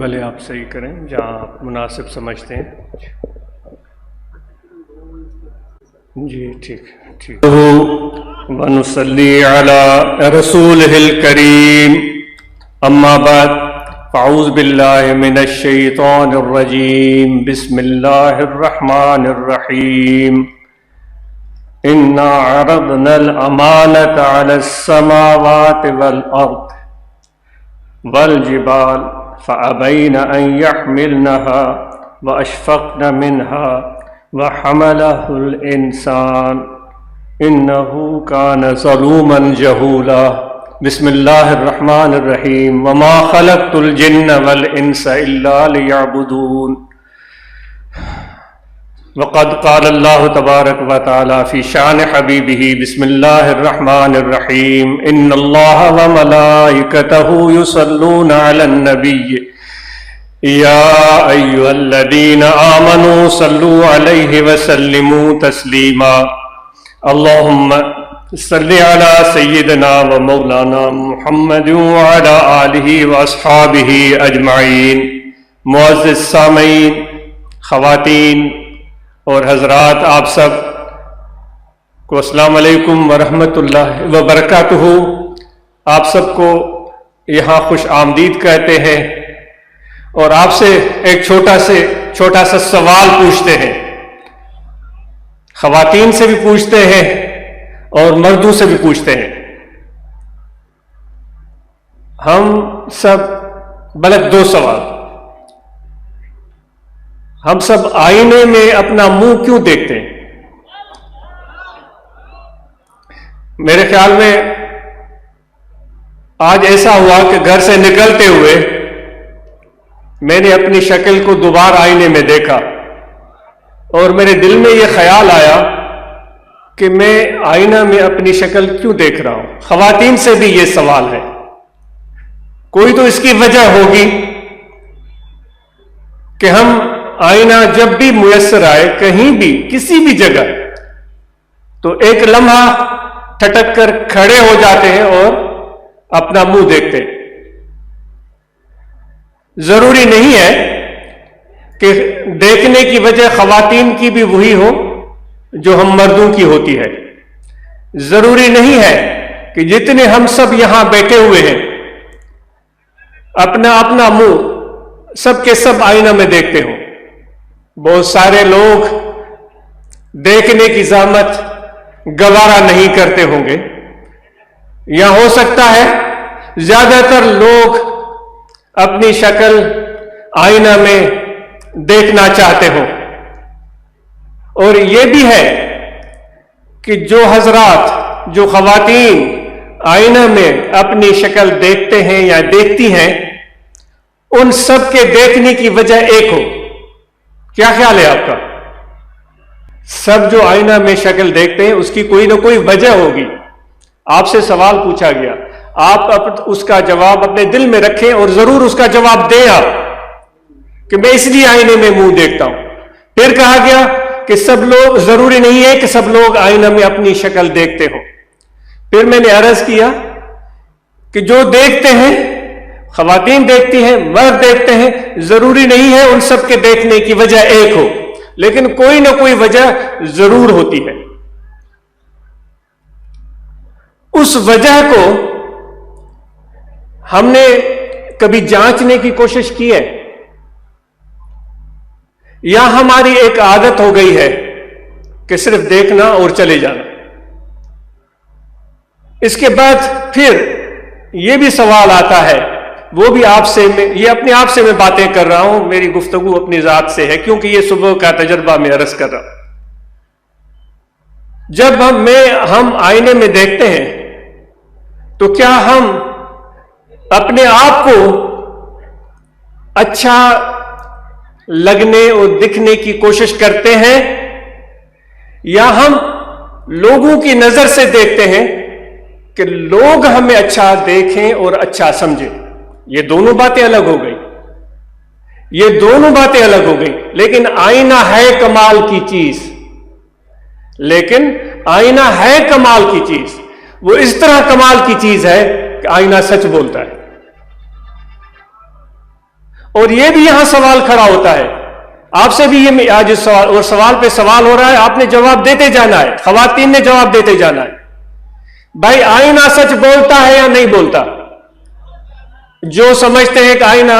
بھلے آپ صحیح کریں جہاں آپ مناسب سمجھتے ہیں. جی ٹھیک. ونصلی علی رسولہ الکریم. اما بعد فاعوذ باللہ من الشیطان الرجیم. بسم اللہ الرحمن الرحیم. انا عرضنا الامانة على السماوات والارض والجبال فأبين أن يحملنها وأشفقن منها وحمله الإنسان إنه كان ظلوما جهولا. بسم الله الرحمن الرحيم. وما خلقت الجن والإنس إلا ليعبدون. وقد قال الله تبارك وتعالى في شان حبيبه. بسم الله الرحمن الرحيم. إن الله وملائكته يصلون على النبي يا أيها الذين آمنوا صلوا عليه وسلموا تسليما. اللهم صل على سيدنا ومولانا محمد وعلى آله وأصحابه أجمعين. معزز سامعین، خواتین اور حضرات، آپ سب کو السلام علیکم ورحمۃ اللہ وبرکاتہ. آپ سب کو یہاں خوش آمدید کہتے ہیں اور آپ سے ایک چھوٹا سا سوال پوچھتے ہیں. خواتین سے بھی پوچھتے ہیں اور مردوں سے بھی پوچھتے ہیں. ہم سب بلکہ دو سوال. ہم سب آئینے میں اپنا منہ کیوں دیکھتے ہیں؟ میرے خیال میں آج ایسا ہوا کہ گھر سے نکلتے ہوئے میں نے اپنی شکل کو دوبارہ آئینے میں دیکھا اور میرے دل میں یہ خیال آیا کہ میں آئینہ میں اپنی شکل کیوں دیکھ رہا ہوں. خواتین سے بھی یہ سوال ہے. کوئی تو اس کی وجہ ہوگی کہ ہم آئینہ جب بھی میسر آئے کہیں بھی کسی بھی جگہ تو ایک لمحہ ٹھٹک کر کھڑے ہو جاتے ہیں اور اپنا منہ دیکھتے ہیں. ضروری نہیں ہے کہ دیکھنے کی وجہ خواتین کی بھی وہی ہو جو ہم مردوں کی ہوتی ہے. ضروری نہیں ہے کہ جتنے ہم سب یہاں بیٹھے ہوئے ہیں اپنا منہ سب کے سب آئینہ میں دیکھتے ہوں. بہت سارے لوگ دیکھنے کی زحمت گوارا نہیں کرتے ہوں گے، یا ہو سکتا ہے زیادہ تر لوگ اپنی شکل آئینہ میں دیکھنا چاہتے ہوں. اور یہ بھی ہے کہ جو حضرات، جو خواتین آئینہ میں اپنی شکل دیکھتے ہیں یا دیکھتی ہیں، ان سب کے دیکھنے کی وجہ ایک ہو. کیا خیال ہے آپ کا؟ سب جو آئینہ میں شکل دیکھتے ہیں اس کی کوئی نہ کوئی وجہ ہوگی. آپ سے سوال پوچھا گیا، آپ اس کا جواب اپنے دل میں رکھیں اور ضرور اس کا جواب دیں آپ کہ میں اس لیے آئینے میں منہ دیکھتا ہوں. پھر کہا گیا کہ سب لوگ، ضروری نہیں ہے کہ سب لوگ آئینہ میں اپنی شکل دیکھتے ہوں. پھر میں نے عرض کیا کہ جو دیکھتے ہیں، خواتین دیکھتی ہیں، مرد دیکھتے ہیں، ضروری نہیں ہے ان سب کے دیکھنے کی وجہ ایک ہو، لیکن کوئی نہ کوئی وجہ ضرور ہوتی ہے. اس وجہ کو ہم نے کبھی جانچنے کی کوشش کی ہے یا ہماری ایک عادت ہو گئی ہے کہ صرف دیکھنا اور چلے جانا؟ اس کے بعد پھر یہ بھی سوال آتا ہے، وہ بھی آپ سے، یہ اپنے آپ سے میں باتیں کر رہا ہوں، میری گفتگو اپنی ذات سے ہے کیونکہ یہ صبح کا تجربہ میں عرض کر رہا ہوں. جب ہم آئینے میں دیکھتے ہیں تو کیا ہم اپنے آپ کو اچھا لگنے اور دکھنے کی کوشش کرتے ہیں، یا ہم لوگوں کی نظر سے دیکھتے ہیں کہ لوگ ہمیں اچھا دیکھیں اور اچھا سمجھیں؟ یہ دونوں باتیں الگ ہو گئی. لیکن آئینہ ہے کمال کی چیز. وہ اس طرح کمال کی چیز ہے کہ آئینہ سچ بولتا ہے. اور یہ بھی یہاں سوال کھڑا ہوتا ہے، آپ سے بھی یہ آج سوال اور سوال پہ سوال ہو رہا ہے، آپ نے جواب دیتے جانا ہے، خواتین نے جواب دیتے جانا ہے۔ بھائی آئینہ سچ بولتا ہے یا نہیں بولتا؟ جو سمجھتے ہیں کہ آئینہ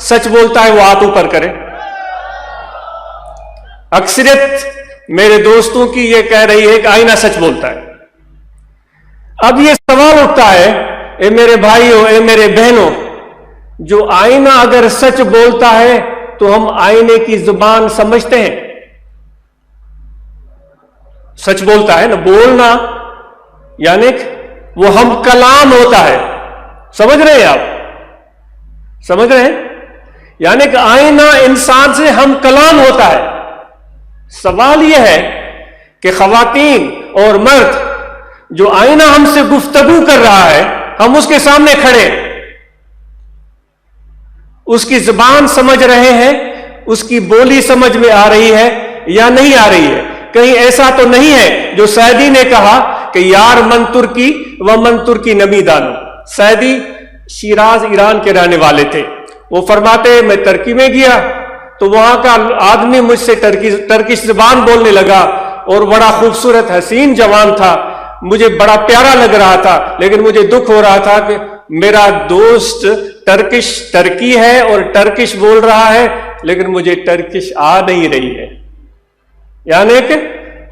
سچ بولتا ہے وہ ہاتھ اوپر کرے۔ اکثریت میرے دوستوں کی یہ کہہ رہی ہے کہ آئینہ سچ بولتا ہے۔ اب یہ سوال اٹھتا ہے، اے میرے بھائیوں، اے میرے بہنوں، جو آئینہ اگر سچ بولتا ہے تو ہم آئینے کی زبان سمجھتے ہیں؟ سچ بولتا ہے نا، بولنا یعنی وہ ہم کلام ہوتا ہے، سمجھ رہے ہیں آپ؟ سمجھ رہے ہیں؟ یعنی کہ آئینہ انسان سے ہم کلام ہوتا ہے۔ سوال یہ ہے کہ خواتین اور مرد، جو آئینہ ہم سے گفتگو کر رہا ہے، ہم اس کے سامنے کھڑے، اس کی زبان سمجھ رہے ہیں، اس کی بولی سمجھ میں آ رہی ہے یا نہیں آ رہی ہے؟ کہیں ایسا تو نہیں ہے جو سعدی نے کہا کہ یار من ترکی و من ترکی نمی دانو۔ سعدی شیراز ایران کے رہنے والے تھے، وہ فرماتے میں ترکی میں گیا تو وہاں کا آدمی مجھ سے ترکش زبان بولنے لگا، اور بڑا خوبصورت حسین جوان تھا، مجھے بڑا پیارا لگ رہا تھا، لیکن مجھے دکھ ہو رہا تھا کہ میرا دوست ترکی ہے اور ٹرکش بول رہا ہے، لیکن مجھے ٹرکش آ نہیں رہی ہے۔ یعنی کہ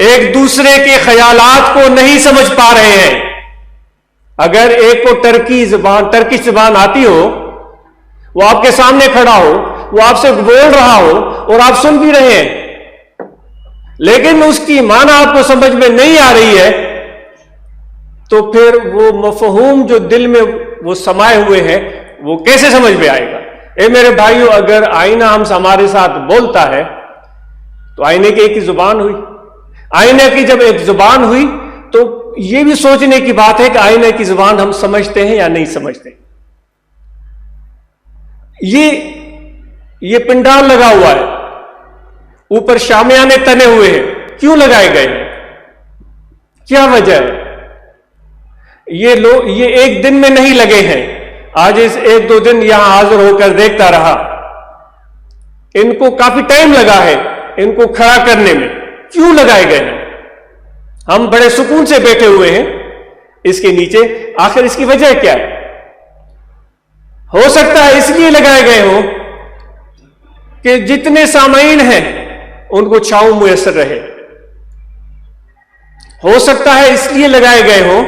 ایک دوسرے کے خیالات کو نہیں سمجھ پا رہے ہیں۔ اگر ایک کو ٹرکش زبان آتی ہو، وہ آپ کے سامنے کھڑا ہو، وہ آپ سے بول رہا ہو اور آپ سن بھی رہے ہیں، لیکن اس کی معنی آپ کو سمجھ میں نہیں آ رہی ہے، تو پھر وہ مفہوم جو دل میں وہ سمائے ہوئے ہیں وہ کیسے سمجھ میں آئے گا؟ اے میرے بھائیوں، اگر آئینہ ہمارے ساتھ بولتا ہے تو آئینے کی ایک زبان ہوئی۔ آئینے کی جب ایک زبان ہوئی تو یہ بھی سوچنے کی بات ہے کہ آئینے کی زبان ہم سمجھتے ہیں یا نہیں سمجھتے۔ یہ پنڈال لگا ہوا ہے، اوپر شامیانے تنے ہوئے ہیں، کیوں لگائے گئے ہیں؟ کیا وجہ ہے؟ یہ ایک دن میں نہیں لگے ہیں، آج اس ایک دو دن یہاں حاضر ہو کر دیکھتا رہا، ان کو کافی ٹائم لگا ہے ان کو کھڑا کرنے میں۔ کیوں لگائے گئے ہیں؟ ہم بڑے سکون سے بیٹھے ہوئے ہیں اس کے نیچے، آخر اس کی وجہ کیا ہے؟ ہو سکتا ہے اس لیے لگائے گئے ہوں کہ جتنے سامعین ہیں ان کو چھاؤں میسر رہے۔ ہو سکتا ہے اس لیے لگائے گئے ہوں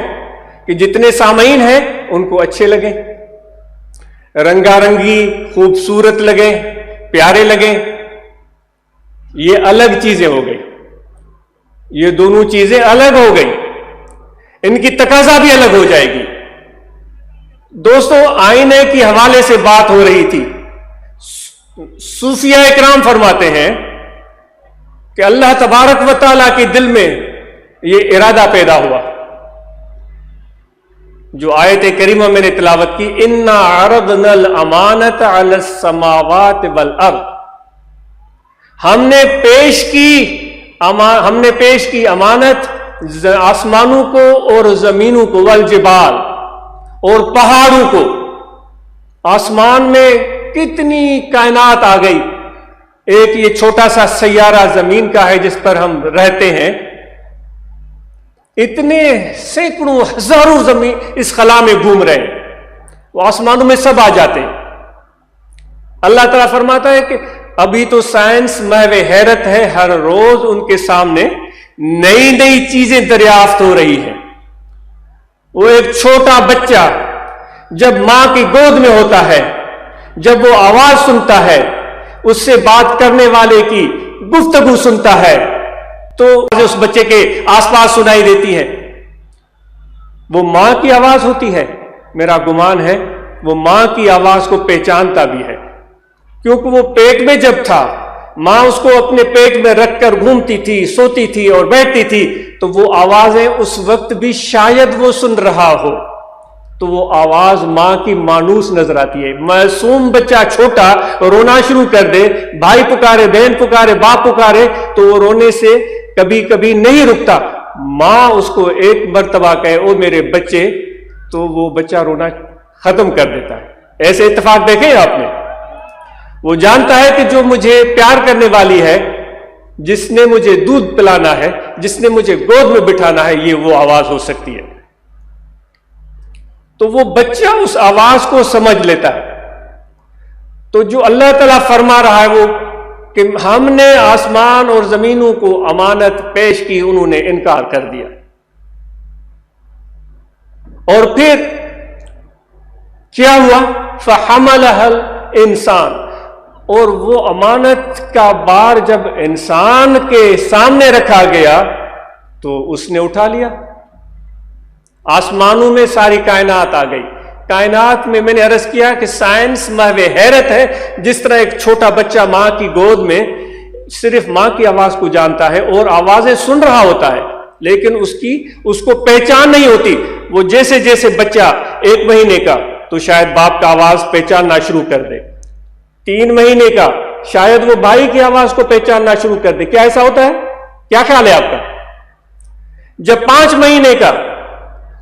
کہ جتنے سامعین ہیں ان کو اچھے لگیں، رنگا رنگی خوبصورت لگیں، پیارے لگیں۔ یہ الگ چیزیں ہو گئی، یہ دونوں چیزیں الگ ہو گئی، ان کی تقاضا بھی الگ ہو جائے گی۔ دوستو، آئینے کی حوالے سے بات ہو رہی تھی۔ صوفیاء اکرام فرماتے ہیں کہ اللہ تبارک و تعالیٰ کے دل میں یہ ارادہ پیدا ہوا، جو آیت کریمہ میں نے تلاوت کی، اِنَّا عَرَضْنَا الْأَمَانَةَ عَلَى السَّمَاوَاتِ وَالْأَرْضِ، ہم نے پیش کی امانت آسمانوں کو اور زمینوں کو، والجبال، اور پہاڑوں کو۔ آسمان میں کتنی کائنات آ گئی، ایک یہ چھوٹا سا سیارہ زمین کا ہے جس پر ہم رہتے ہیں، اتنے سینکڑوں ہزاروں زمین اس خلا میں گھوم رہے ہیں، وہ آسمانوں میں سب آ جاتے ہیں۔ اللہ تعالیٰ فرماتا ہے کہ ابھی تو سائنس محو حیرت ہے، ہر روز ان کے سامنے نئی نئی چیزیں دریافت ہو رہی ہیں۔ وہ ایک چھوٹا بچہ جب ماں کی گود میں ہوتا ہے، جب وہ آواز سنتا ہے، اس سے بات کرنے والے کی گفتگو سنتا ہے، تو اس بچے کے آس پاس سنائی دیتی ہے، وہ ماں کی آواز ہوتی ہے۔ میرا گمان ہے وہ ماں کی آواز کو پہچانتا بھی ہے، کیونکہ وہ پیٹ میں جب تھا، ماں اس کو اپنے پیٹ میں رکھ کر گھومتی تھی، سوتی تھی اور بیٹھتی تھی، تو وہ آوازیں اس وقت بھی شاید وہ سن رہا ہو، تو وہ آواز ماں کی مانوس نظر آتی ہے۔ معصوم بچہ چھوٹا رونا شروع کر دے، بھائی پکارے، بہن پکارے، باپ پکارے، تو وہ رونے سے کبھی کبھی نہیں رکتا، ماں اس کو ایک مرتبہ کہے او میرے بچے، تو وہ بچہ رونا ختم کر دیتا ہے۔ ایسے اتفاق دیکھیں آپ نے؟ وہ جانتا ہے کہ جو مجھے پیار کرنے والی ہے، جس نے مجھے دودھ پلانا ہے، جس نے مجھے گود میں بٹھانا ہے، یہ وہ آواز ہو سکتی ہے۔ تو وہ بچہ اس آواز کو سمجھ لیتا ہے۔ تو جو اللہ تعالیٰ فرما رہا ہے وہ کہ ہم نے آسمان اور زمینوں کو امانت پیش کی، انہوں نے انکار کر دیا۔ اور پھر کیا ہوا؟ فَحَمَلَهَا الْإِنسان، اور وہ امانت کا بار جب انسان کے سامنے رکھا گیا تو اس نے اٹھا لیا۔ آسمانوں میں ساری کائنات آ گئی۔ کائنات میں نے عرض کیا کہ سائنس محو حیرت ہے، جس طرح ایک چھوٹا بچہ ماں کی گود میں صرف ماں کی آواز کو جانتا ہے اور آوازیں سن رہا ہوتا ہے، لیکن اس کو پہچان نہیں ہوتی۔ وہ جیسے جیسے بچہ 1 مہینے کا تو شاید باپ کا آواز پہچاننا شروع کر دے، 3 مہینے کا شاید وہ بھائی کی آواز کو پہچاننا شروع کر دے۔ کیا ایسا ہوتا ہے؟ کیا خیال ہے آپ کا؟ جب 5 مہینے کا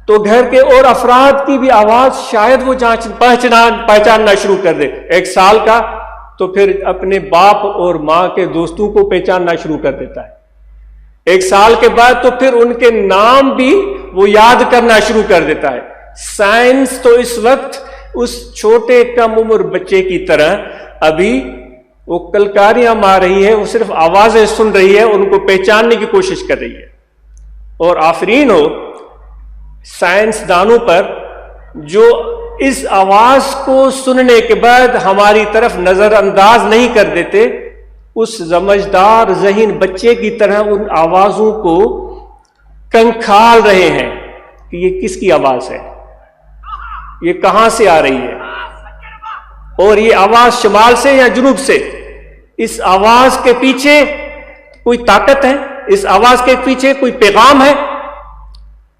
تو گھر کے اور افراد کی بھی آواز شاید وہ پہچاننا شروع کر دے۔ 1 سال کا تو پھر اپنے باپ اور ماں کے دوستوں کو پہچاننا شروع کر دیتا ہے۔ 1 سال کے بعد تو پھر ان کے نام بھی وہ یاد کرنا شروع کر دیتا ہے۔ سائنس تو اس وقت اس چھوٹے کم عمر بچے کی طرح ابھی وہ کلکاریاں مار رہی ہے، وہ صرف آوازیں سن رہی ہے، ان کو پہچاننے کی کوشش کر رہی ہے۔ اور آفرین ہو سائنسدانوں پر جو اس آواز کو سننے کے بعد ہماری طرف نظر انداز نہیں کر دیتے، اس سمجھدار ذہین بچے کی طرح ان آوازوں کو کنکھال رہے ہیں کہ یہ کس کی آواز ہے، یہ کہاں سے آ رہی ہے، اور یہ آواز شمال سے یا جنوب سے، اس آواز کے پیچھے کوئی طاقت ہے، اس آواز کے پیچھے کوئی پیغام ہے۔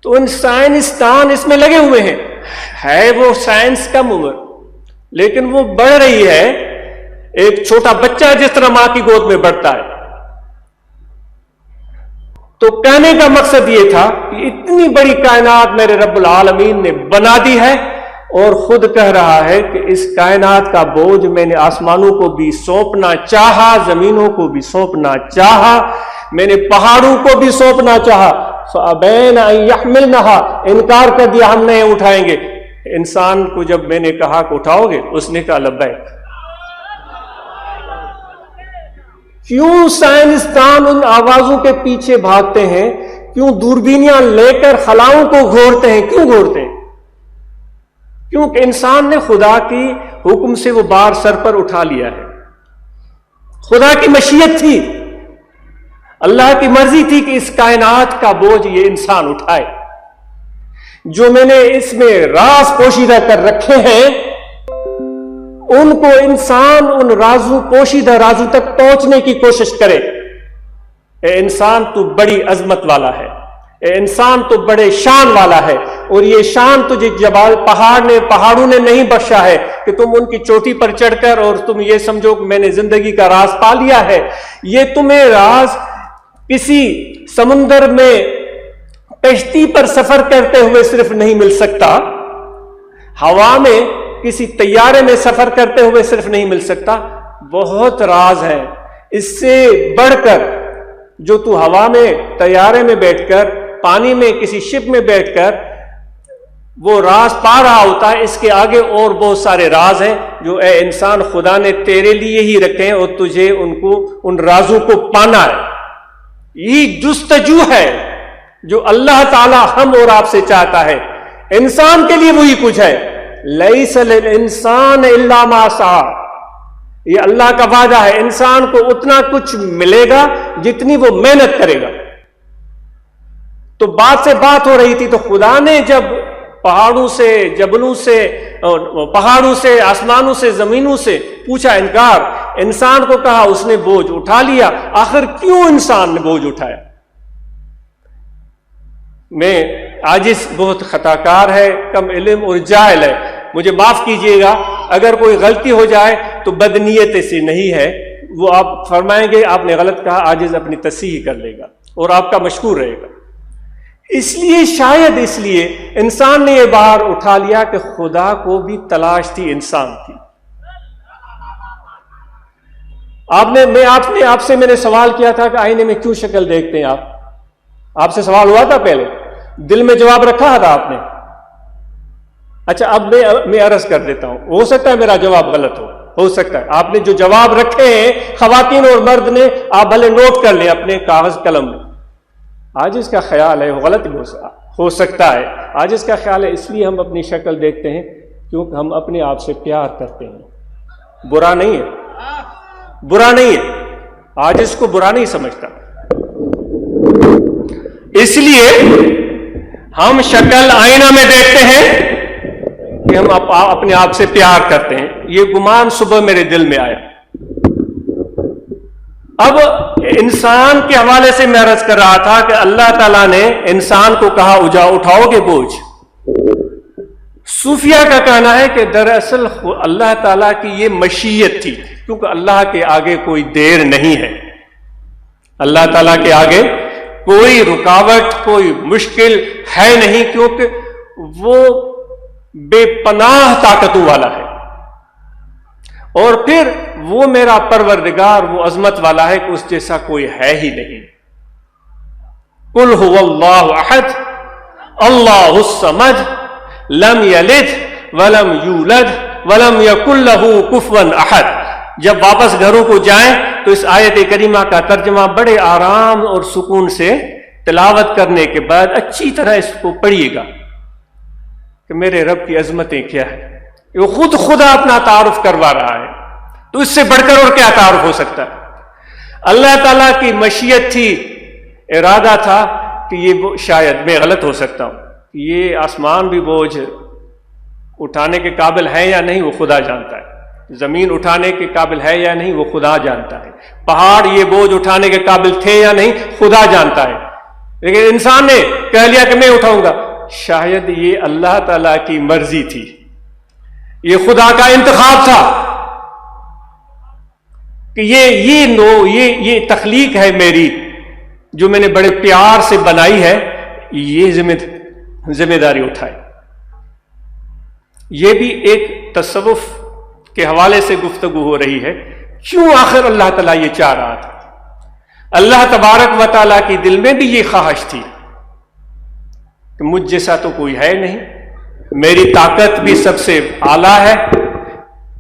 تو ان سائنسدان اس میں لگے ہوئے ہیں، ہے وہ سائنس کم عمر لیکن وہ بڑھ رہی ہے، ایک چھوٹا بچہ جس طرح ماں کی گود میں بڑھتا ہے۔ تو کہنے کا مقصد یہ تھا کہ اتنی بڑی کائنات میرے رب العالمین نے بنا دی ہے، اور خود کہہ رہا ہے کہ اس کائنات کا بوجھ میں نے آسمانوں کو بھی سونپنا چاہا، زمینوں کو بھی سونپنا چاہا، میں نے پہاڑوں کو بھی سونپنا چاہا، فَأَبَيْنَ أَن يَحْمِلْنَهَا، انکار کر دیا ہم نہیں اٹھائیں گے۔ انسان کو جب میں نے کہا کہ اٹھاؤ گے، اس نے کہا لبیک۔ کیوں سائنسدان ان آوازوں کے پیچھے بھاگتے ہیں؟ کیوں دوربینیاں لے کر خلاؤں کو گھورتے ہیں؟ کیوں گھورتے ہیں؟ کیونکہ انسان نے خدا کی حکم سے وہ بار سر پر اٹھا لیا ہے۔ خدا کی مشیت تھی، اللہ کی مرضی تھی کہ اس کائنات کا بوجھ یہ انسان اٹھائے۔ جو میں نے اس میں راز پوشیدہ کر رکھے ہیں، ان کو انسان ان رازوں پوشیدہ رازوں تک پہنچنے کی کوشش کرے۔ اے انسان تو بڑی عظمت والا ہے، اے انسان تو بڑے شان والا ہے، اور یہ شان تجھے جبال پہاڑوں نے نہیں بخشا ہے کہ تم ان کی چوٹی پر چڑھ کر اور تم یہ سمجھو کہ میں نے زندگی کا راز پا لیا ہے۔ یہ تمہیں راز کسی سمندر میں کشتی پر سفر کرتے ہوئے صرف نہیں مل سکتا، ہوا میں کسی طیارے میں سفر کرتے ہوئے صرف نہیں مل سکتا، بہت راز ہے اس سے بڑھ کر جو تو ہوا میں طیارے میں بیٹھ کر پانی میں کسی شپ میں بیٹھ کر وہ راز پا رہا ہوتا ہے۔ اس کے آگے اور بہت سارے راز ہیں جو اے انسان خدا نے تیرے لیے ہی رکھے ہیں، اور تجھے ان رازوں کو پانا ہے۔ یہ جستجو ہے جو اللہ تعالی ہم اور آپ سے چاہتا ہے۔ انسان کے لیے وہی کچھ ہے، لیس للانسان الا ما سعی، یہ اللہ کا وعدہ ہے، انسان کو اتنا کچھ ملے گا جتنی وہ محنت کرے گا۔ تو بات سے بات ہو رہی تھی، تو خدا نے جب پہاڑوں سے، جبلوں سے، پہاڑوں سے، آسمانوں سے، زمینوں سے پوچھا انکار، انسان کو کہا، اس نے بوجھ اٹھا لیا۔ آخر کیوں انسان نے بوجھ اٹھایا؟ میں عاجز، بہت خطاکار ہے، کم علم اور جاہل ہے، مجھے معاف کیجئے گا اگر کوئی غلطی ہو جائے تو بدنیت سے نہیں ہے، وہ آپ فرمائیں گے آپ نے غلط کہا، عاجز اپنی تصحیح کر لے گا اور آپ کا مشکور رہے گا۔ اس لیے شاید اس لیے انسان نے یہ بار اٹھا لیا کہ خدا کو بھی تلاش تھی، انسان کی آپ سے میں نے سوال کیا تھا کہ آئینے میں کیوں شکل دیکھتے ہیں آپ سے سوال ہوا تھا پہلے، دل میں جواب رکھا تھا آپ نے؟ اچھا اب میں عرض کر دیتا ہوں، ہو سکتا ہے میرا جواب غلط ہو سکتا ہے آپ نے جو جواب رکھے ہیں خواتین اور مرد نے، آپ بھلے نوٹ کر لیں اپنے کاغذ قلم میں۔ آج اس کا خیال ہے غلط بھی ہو سکتا ہے، آج اس کا خیال ہے اس لیے ہم اپنی شکل دیکھتے ہیں کیونکہ ہم اپنے آپ سے پیار کرتے ہیں۔ برا نہیں ہے، آج اس کو برا نہیں سمجھتا، اس لیے ہم شکل آئینہ میں دیکھتے ہیں کہ ہم اپنے آپ سے پیار کرتے ہیں۔ یہ گمان صبح میرے دل میں آیا۔ اب انسان کے حوالے سے میں عرض کر رہا تھا کہ اللہ تعالیٰ نے انسان کو کہا اٹھاؤ گے بوجھ۔ صوفیہ کا کہنا ہے کہ دراصل اللہ تعالیٰ کی یہ مشیت تھی، کیونکہ اللہ کے آگے کوئی دیر نہیں ہے، اللہ تعالیٰ کے آگے کوئی رکاوٹ، کوئی مشکل ہے نہیں، کیونکہ وہ بے پناہ طاقتوں والا ہے، اور پھر وہ میرا پروردگار وہ عظمت والا ہے کہ اس جیسا کوئی ہے ہی نہیں۔ قل هو اللہ احد اللہ الصمد لم یلد ولم یولد ولم یکن له کفوا احد۔ جب واپس گھروں کو جائیں تو اس آیت کریمہ کا ترجمہ بڑے آرام اور سکون سے تلاوت کرنے کے بعد اچھی طرح اس کو پڑھیے گا کہ میرے رب کی عظمتیں کیا ہے۔ وہ خود خدا اپنا تعارف کروا رہا ہے، تو اس سے بڑھ کر اور کیا تعارف ہو سکتا ہے؟ اللہ تعالیٰ کی مشیت تھی، ارادہ تھا کہ یہ شاید میں غلط ہو سکتا ہوں، یہ آسمان بھی بوجھ اٹھانے کے قابل ہے یا نہیں وہ خدا جانتا ہے، زمین اٹھانے کے قابل ہے یا نہیں وہ خدا جانتا ہے، پہاڑ یہ بوجھ اٹھانے کے قابل تھے یا نہیں خدا جانتا ہے، لیکن انسان نے کہہ لیا کہ میں اٹھاؤں گا۔ شاید یہ اللہ تعالیٰ کی مرضی تھی، یہ خدا کا انتخاب تھا کہ یہ تخلیق ہے میری جو میں نے بڑے پیار سے بنائی ہے، یہ ذمہ داری اٹھائے۔ یہ بھی ایک تصوف کے حوالے سے گفتگو ہو رہی ہے، کیوں آخر اللہ تعالیٰ یہ چاہ رہا تھا؟ اللہ تبارک و تعالیٰ کی دل میں بھی یہ خواہش تھی کہ مجھ جیسا تو کوئی ہے نہیں، میری طاقت بھی سب سے اعلیٰ ہے،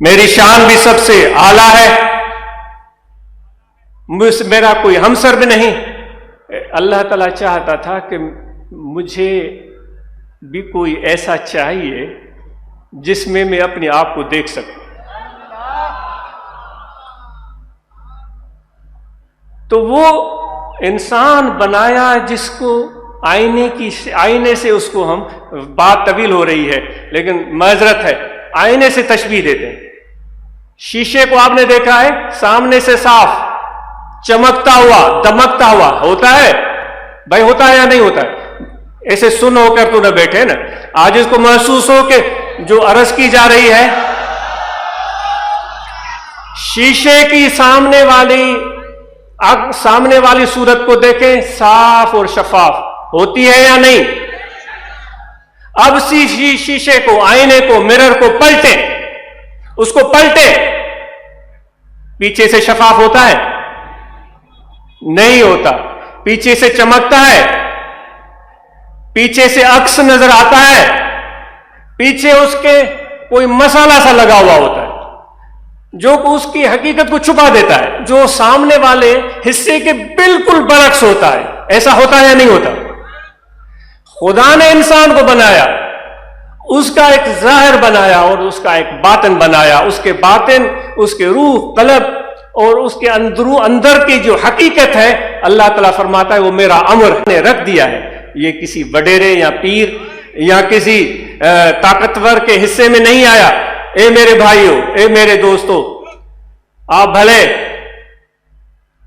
میری شان بھی سب سے اعلیٰ ہے، میرا کوئی ہمسر بھی نہیں۔ اللہ تعالیٰ چاہتا تھا کہ مجھے بھی کوئی ایسا چاہیے جس میں میں اپنے آپ کو دیکھ سکوں۔ تو وہ انسان بنایا جس کو آئینے سے اس کو ہم، بات طویل ہو رہی ہے لیکن معذرت ہے، آئینے سے تشبیہ دیتے ہیں۔ شیشے کو آپ نے دیکھا ہے سامنے سے صاف چمکتا ہوا دمکتا ہوا ہوتا ہے، بھائی ہوتا ہے یا نہیں ہوتا ہے؟ ایسے سن ہو کر تو نہ بیٹھے نا، آج اس کو محسوس ہو کہ جو عرض کی جا رہی ہے، شیشے کی سامنے والی صورت کو دیکھیں، صاف اور شفاف ہوتی ہے یا نہیں؟ اب شیشے کو، آئینے کو، مرر کو پلٹیں، اس کو پلٹیں، پیچھے سے شفاف ہوتا ہے؟ نہیں ہوتا، پیچھے سے چمکتا ہے، پیچھے سے عکس نظر آتا ہے، پیچھے اس کے کوئی مسالہ سا لگا ہوا ہوتا ہے جو اس کی حقیقت کو چھپا دیتا ہے، جو سامنے والے حصے کے بالکل برعکس ہوتا ہے۔ ایسا ہوتا ہے یا نہیں ہوتا؟ خدا نے انسان کو بنایا، اس کا ایک ظاہر بنایا اور اس کا ایک باطن بنایا، اس کے باطن، اس کے روح، قلب اور اس کے اندر کی جو حقیقت ہے، اللہ تعالیٰ فرماتا ہے وہ میرا امر نے رکھ دیا ہے، یہ کسی وڈیرے یا پیر یا کسی طاقتور کے حصے میں نہیں آیا۔ اے میرے بھائیوں، اے میرے دوستوں، آپ بھلے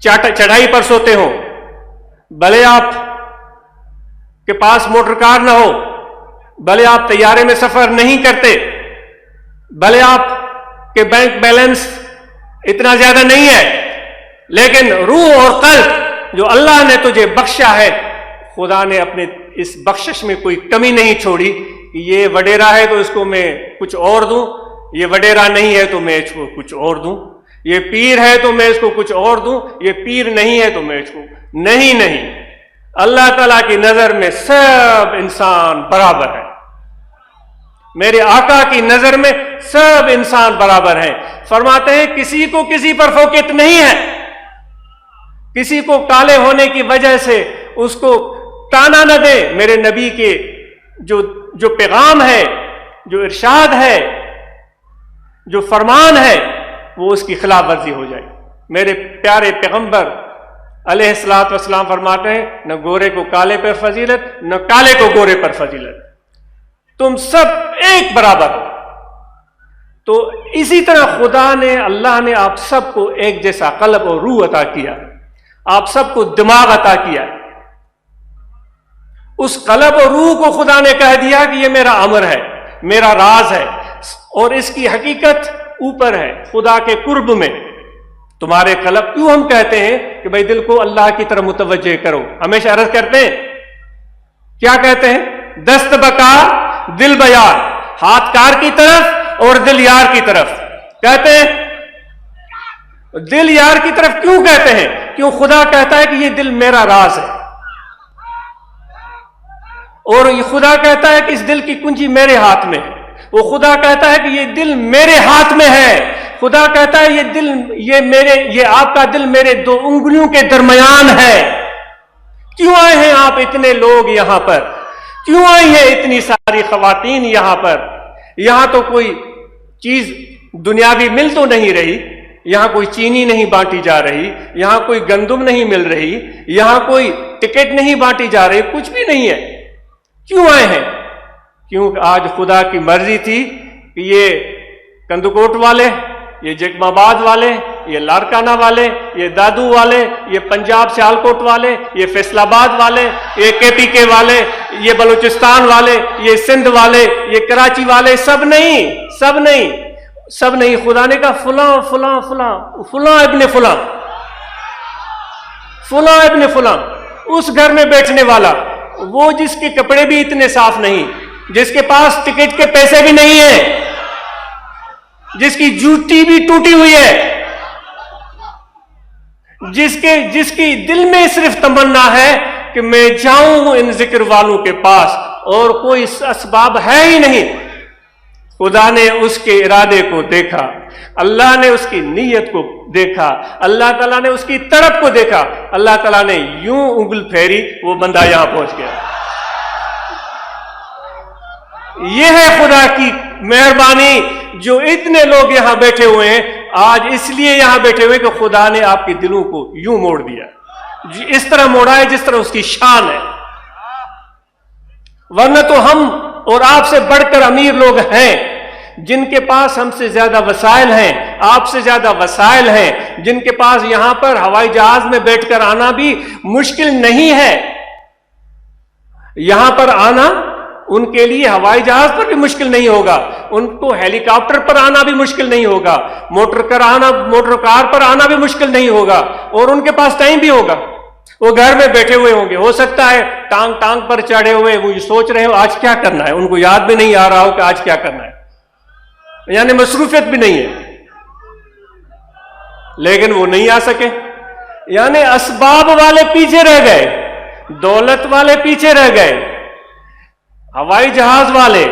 چڑھائی پر سوتے ہو، بھلے آپ کے پاس موٹر کار نہ ہو، بھلے آپ طیارے میں سفر نہیں کرتے، بھلے آپ کے بینک بیلنس اتنا زیادہ نہیں ہے، لیکن روح اور قلب جو اللہ نے تجھے بخشا ہے، خدا نے اپنے اس بخشش میں کوئی کمی نہیں چھوڑی کہ یہ وڈیرا ہے تو اس کو میں کچھ اور دوں، یہ وڈیرا نہیں ہے تو میں کچھ اور دوں۔ یہ پیر ہے تو میں اس کو کچھ اور دوں، یہ پیر نہیں ہے تو میں اس کو نہیں۔ اللہ تعالیٰ کی نظر میں سب انسان برابر ہے، میرے آقا کی نظر میں سب انسان برابر ہیں۔ فرماتے ہیں کسی کو کسی پر فوقیت نہیں ہے، کسی کو کالے ہونے کی وجہ سے اس کو تانا نہ دے۔ میرے نبی کے جو پیغام ہے، جو ارشاد ہے، جو فرمان ہے، وہ اس کی خلاف ورزی ہو جائے۔ میرے پیارے پیغمبر علیہ الصلوۃ والسلام فرماتے ہیں نہ گورے کو کالے پر فضیلت، نہ کالے کو گورے پر فضیلت، تم سب ایک برابر ہو۔ تو اسی طرح خدا نے، اللہ نے آپ سب کو ایک جیسا قلب اور روح عطا کیا، آپ سب کو دماغ عطا کیا۔ اس قلب اور روح کو خدا نے کہہ دیا کہ یہ میرا امر ہے، میرا راز ہے، اور اس کی حقیقت اوپر ہے خدا کے قرب میں۔ تمہارے قلب، کیوں ہم کہتے ہیں کہ بھائی دل کو اللہ کی طرف متوجہ کرو؟ ہمیشہ عرض کرتے ہیں، کیا کہتے ہیں؟ دست بکار دل بیار، ہاتھ کار کی طرف اور دل یار کی طرف کہتے ہیں۔ دل یار کی طرف کیوں کہتے ہیں؟ کیوں خدا کہتا ہے کہ یہ دل میرا راز ہے، اور یہ خدا کہتا ہے کہ اس دل کی کنجی میرے ہاتھ میں ہے۔ وہ خدا کہتا ہے کہ یہ دل میرے ہاتھ میں ہے۔ خدا کہتا ہے یہ آپ کا دل میرے دو انگلیوں کے درمیان ہے۔ کیوں آئے ہیں آپ اتنے لوگ یہاں پر؟ کیوں آئی ہیں اتنی ساری خواتین یہاں پر؟ یہاں تو کوئی چیز دنیاوی مل تو نہیں رہی، یہاں کوئی چینی نہیں بانٹی جا رہی، یہاں کوئی گندم نہیں مل رہی، یہاں کوئی ٹکٹ نہیں بانٹی جا رہی، کچھ بھی نہیں ہے۔ کیوں آئے ہیں؟ کیونکہ آج خدا کی مرضی تھی کہ یہ کندوکوٹ والے، یہ جیکم آباد والے، یہ لاڑکانہ والے، یہ دادو والے، یہ پنجاب سیالکوٹ والے، یہ فیصل آباد والے، یہ کے پی کے والے، یہ بلوچستان والے، یہ سندھ والے، یہ کراچی والے، سب نہیں۔ خدا نے کہا فلاں فلاں فلاں فلاں ابن فلاں، فلاں ابن فلاں، اس گھر میں بیٹھنے والا، وہ جس کے کپڑے بھی اتنے صاف نہیں، جس کے پاس ٹکٹ کے پیسے بھی نہیں ہیں، جس کی جوتی بھی ٹوٹی ہوئی ہے، جس کی دل میں صرف تمنا ہے کہ میں جاؤں ان ذکر والوں کے پاس، اور کوئی اسباب ہے ہی نہیں۔ خدا نے اس کے ارادے کو دیکھا، اللہ نے اس کی نیت کو دیکھا، اللہ تعالیٰ نے اس کی طرف کو دیکھا، اللہ تعالیٰ نے یوں انگل پھیری، وہ بندہ یہاں پہنچ گیا۔ یہ ہے خدا کی مہربانی، جو اتنے لوگ یہاں بیٹھے ہوئے ہیں آج اس لیے یہاں بیٹھے ہوئے کہ خدا نے آپ کے دلوں کو یوں موڑ دیا، اس طرح موڑا ہے جس طرح اس کی شان ہے۔ ورنہ تو ہم اور آپ سے بڑھ کر امیر لوگ ہیں، جن کے پاس ہم سے زیادہ وسائل ہیں، آپ سے زیادہ وسائل ہیں، جن کے پاس یہاں پر ہوائی جہاز میں بیٹھ کر آنا بھی مشکل نہیں ہے۔ یہاں پر آنا ان کے لیے ہوائی جہاز پر بھی مشکل نہیں ہوگا، ان کو ہیلی کاپٹر پر آنا بھی مشکل نہیں ہوگا، موٹر کار پر آنا بھی مشکل نہیں ہوگا، اور ان کے پاس ٹائم بھی ہوگا۔ وہ گھر میں بیٹھے ہوئے ہوں گے، ہو سکتا ہے ٹانگ پر چڑھے ہوئے وہ یہ سوچ رہے ہو آج کیا کرنا ہے، ان کو یاد بھی نہیں آ رہا ہو کہ آج کیا کرنا ہے، یعنی مصروفیت بھی نہیں ہے، لیکن وہ نہیں آ سکے۔ یعنی اسباب والے پیچھے رہ گئے، دولت والے پیچھے رہ گئے، ہوائی جہاز والے،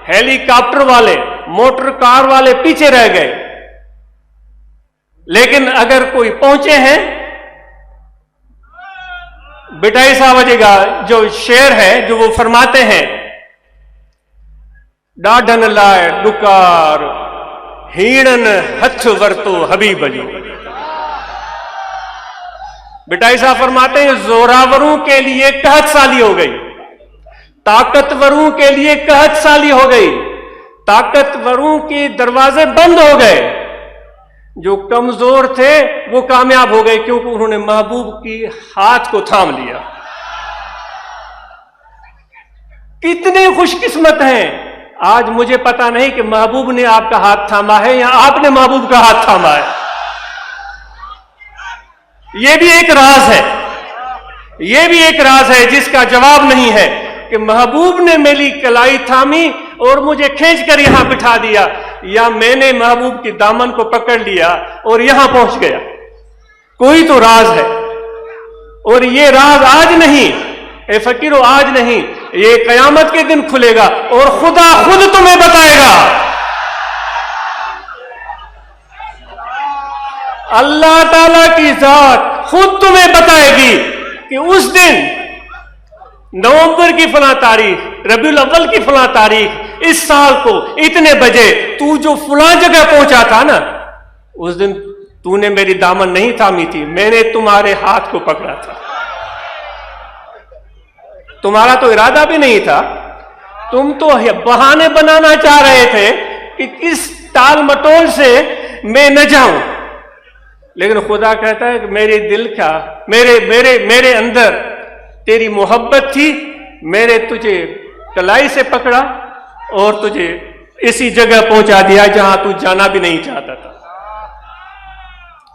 ہیلی کاپٹر والے، موٹر کار والے پیچھے رہ گئے۔ لیکن اگر کوئی پہنچے ہیں، بٹائی صاحب وجہ گا جو شعر ہے جو وہ فرماتے ہیں، ڈاڈھن لائے ڈکار ہیڑن ہتھ ورتو حبیب علی۔ بٹائی صاحب فرماتے ہیں زوراوروں کے لیے قحط سالی ہو گئی، طاقتوروں کے لیے قحط سالی ہو گئی، طاقتوروں کے دروازے بند ہو گئے، جو کمزور تھے وہ کامیاب ہو گئے کیونکہ انہوں نے محبوب کی ہاتھ کو تھام لیا۔ کتنے خوش قسمت ہیں، آج مجھے پتا نہیں کہ محبوب نے آپ کا ہاتھ تھاما ہے یا آپ نے محبوب کا ہاتھ تھاما ہے۔ یہ بھی ایک راز ہے، یہ بھی ایک راز ہے جس کا جواب نہیں ہے کہ محبوب نے میری کلائی تھامی اور مجھے کھینچ کر یہاں بٹھا دیا، یا میں نے محبوب کی دامن کو پکڑ لیا اور یہاں پہنچ گیا؟ کوئی تو راز ہے، اور یہ راز آج نہیں، اے فقیرو آج نہیں، یہ قیامت کے دن کھلے گا اور خدا خود تمہیں بتائے گا۔ اللہ تعالیٰ کی ذات خود تمہیں بتائے گی کہ اس دن نومبر کی فلاں تاریخ، ربیع الاول کی فلاں تاریخ، اس سال کو اتنے بجے تو جو فلاں جگہ پہنچا تھا نا، اس دن تو نے میری دامن نہیں تھامی تھی، میں نے تمہارے ہاتھ کو پکڑا تھا۔ تمہارا تو ارادہ بھی نہیں تھا، تم تو بہانے بنانا چاہ رہے تھے کہ اس ٹال مٹول سے میں نہ جاؤں، لیکن خدا کہتا ہے کہ میرے دل کا میرے اندر تیری محبت تھی، میں نے تجھے کلائی سے پکڑا اور تجھے اسی جگہ پہنچا دیا جہاں تو جانا بھی نہیں چاہتا تھا۔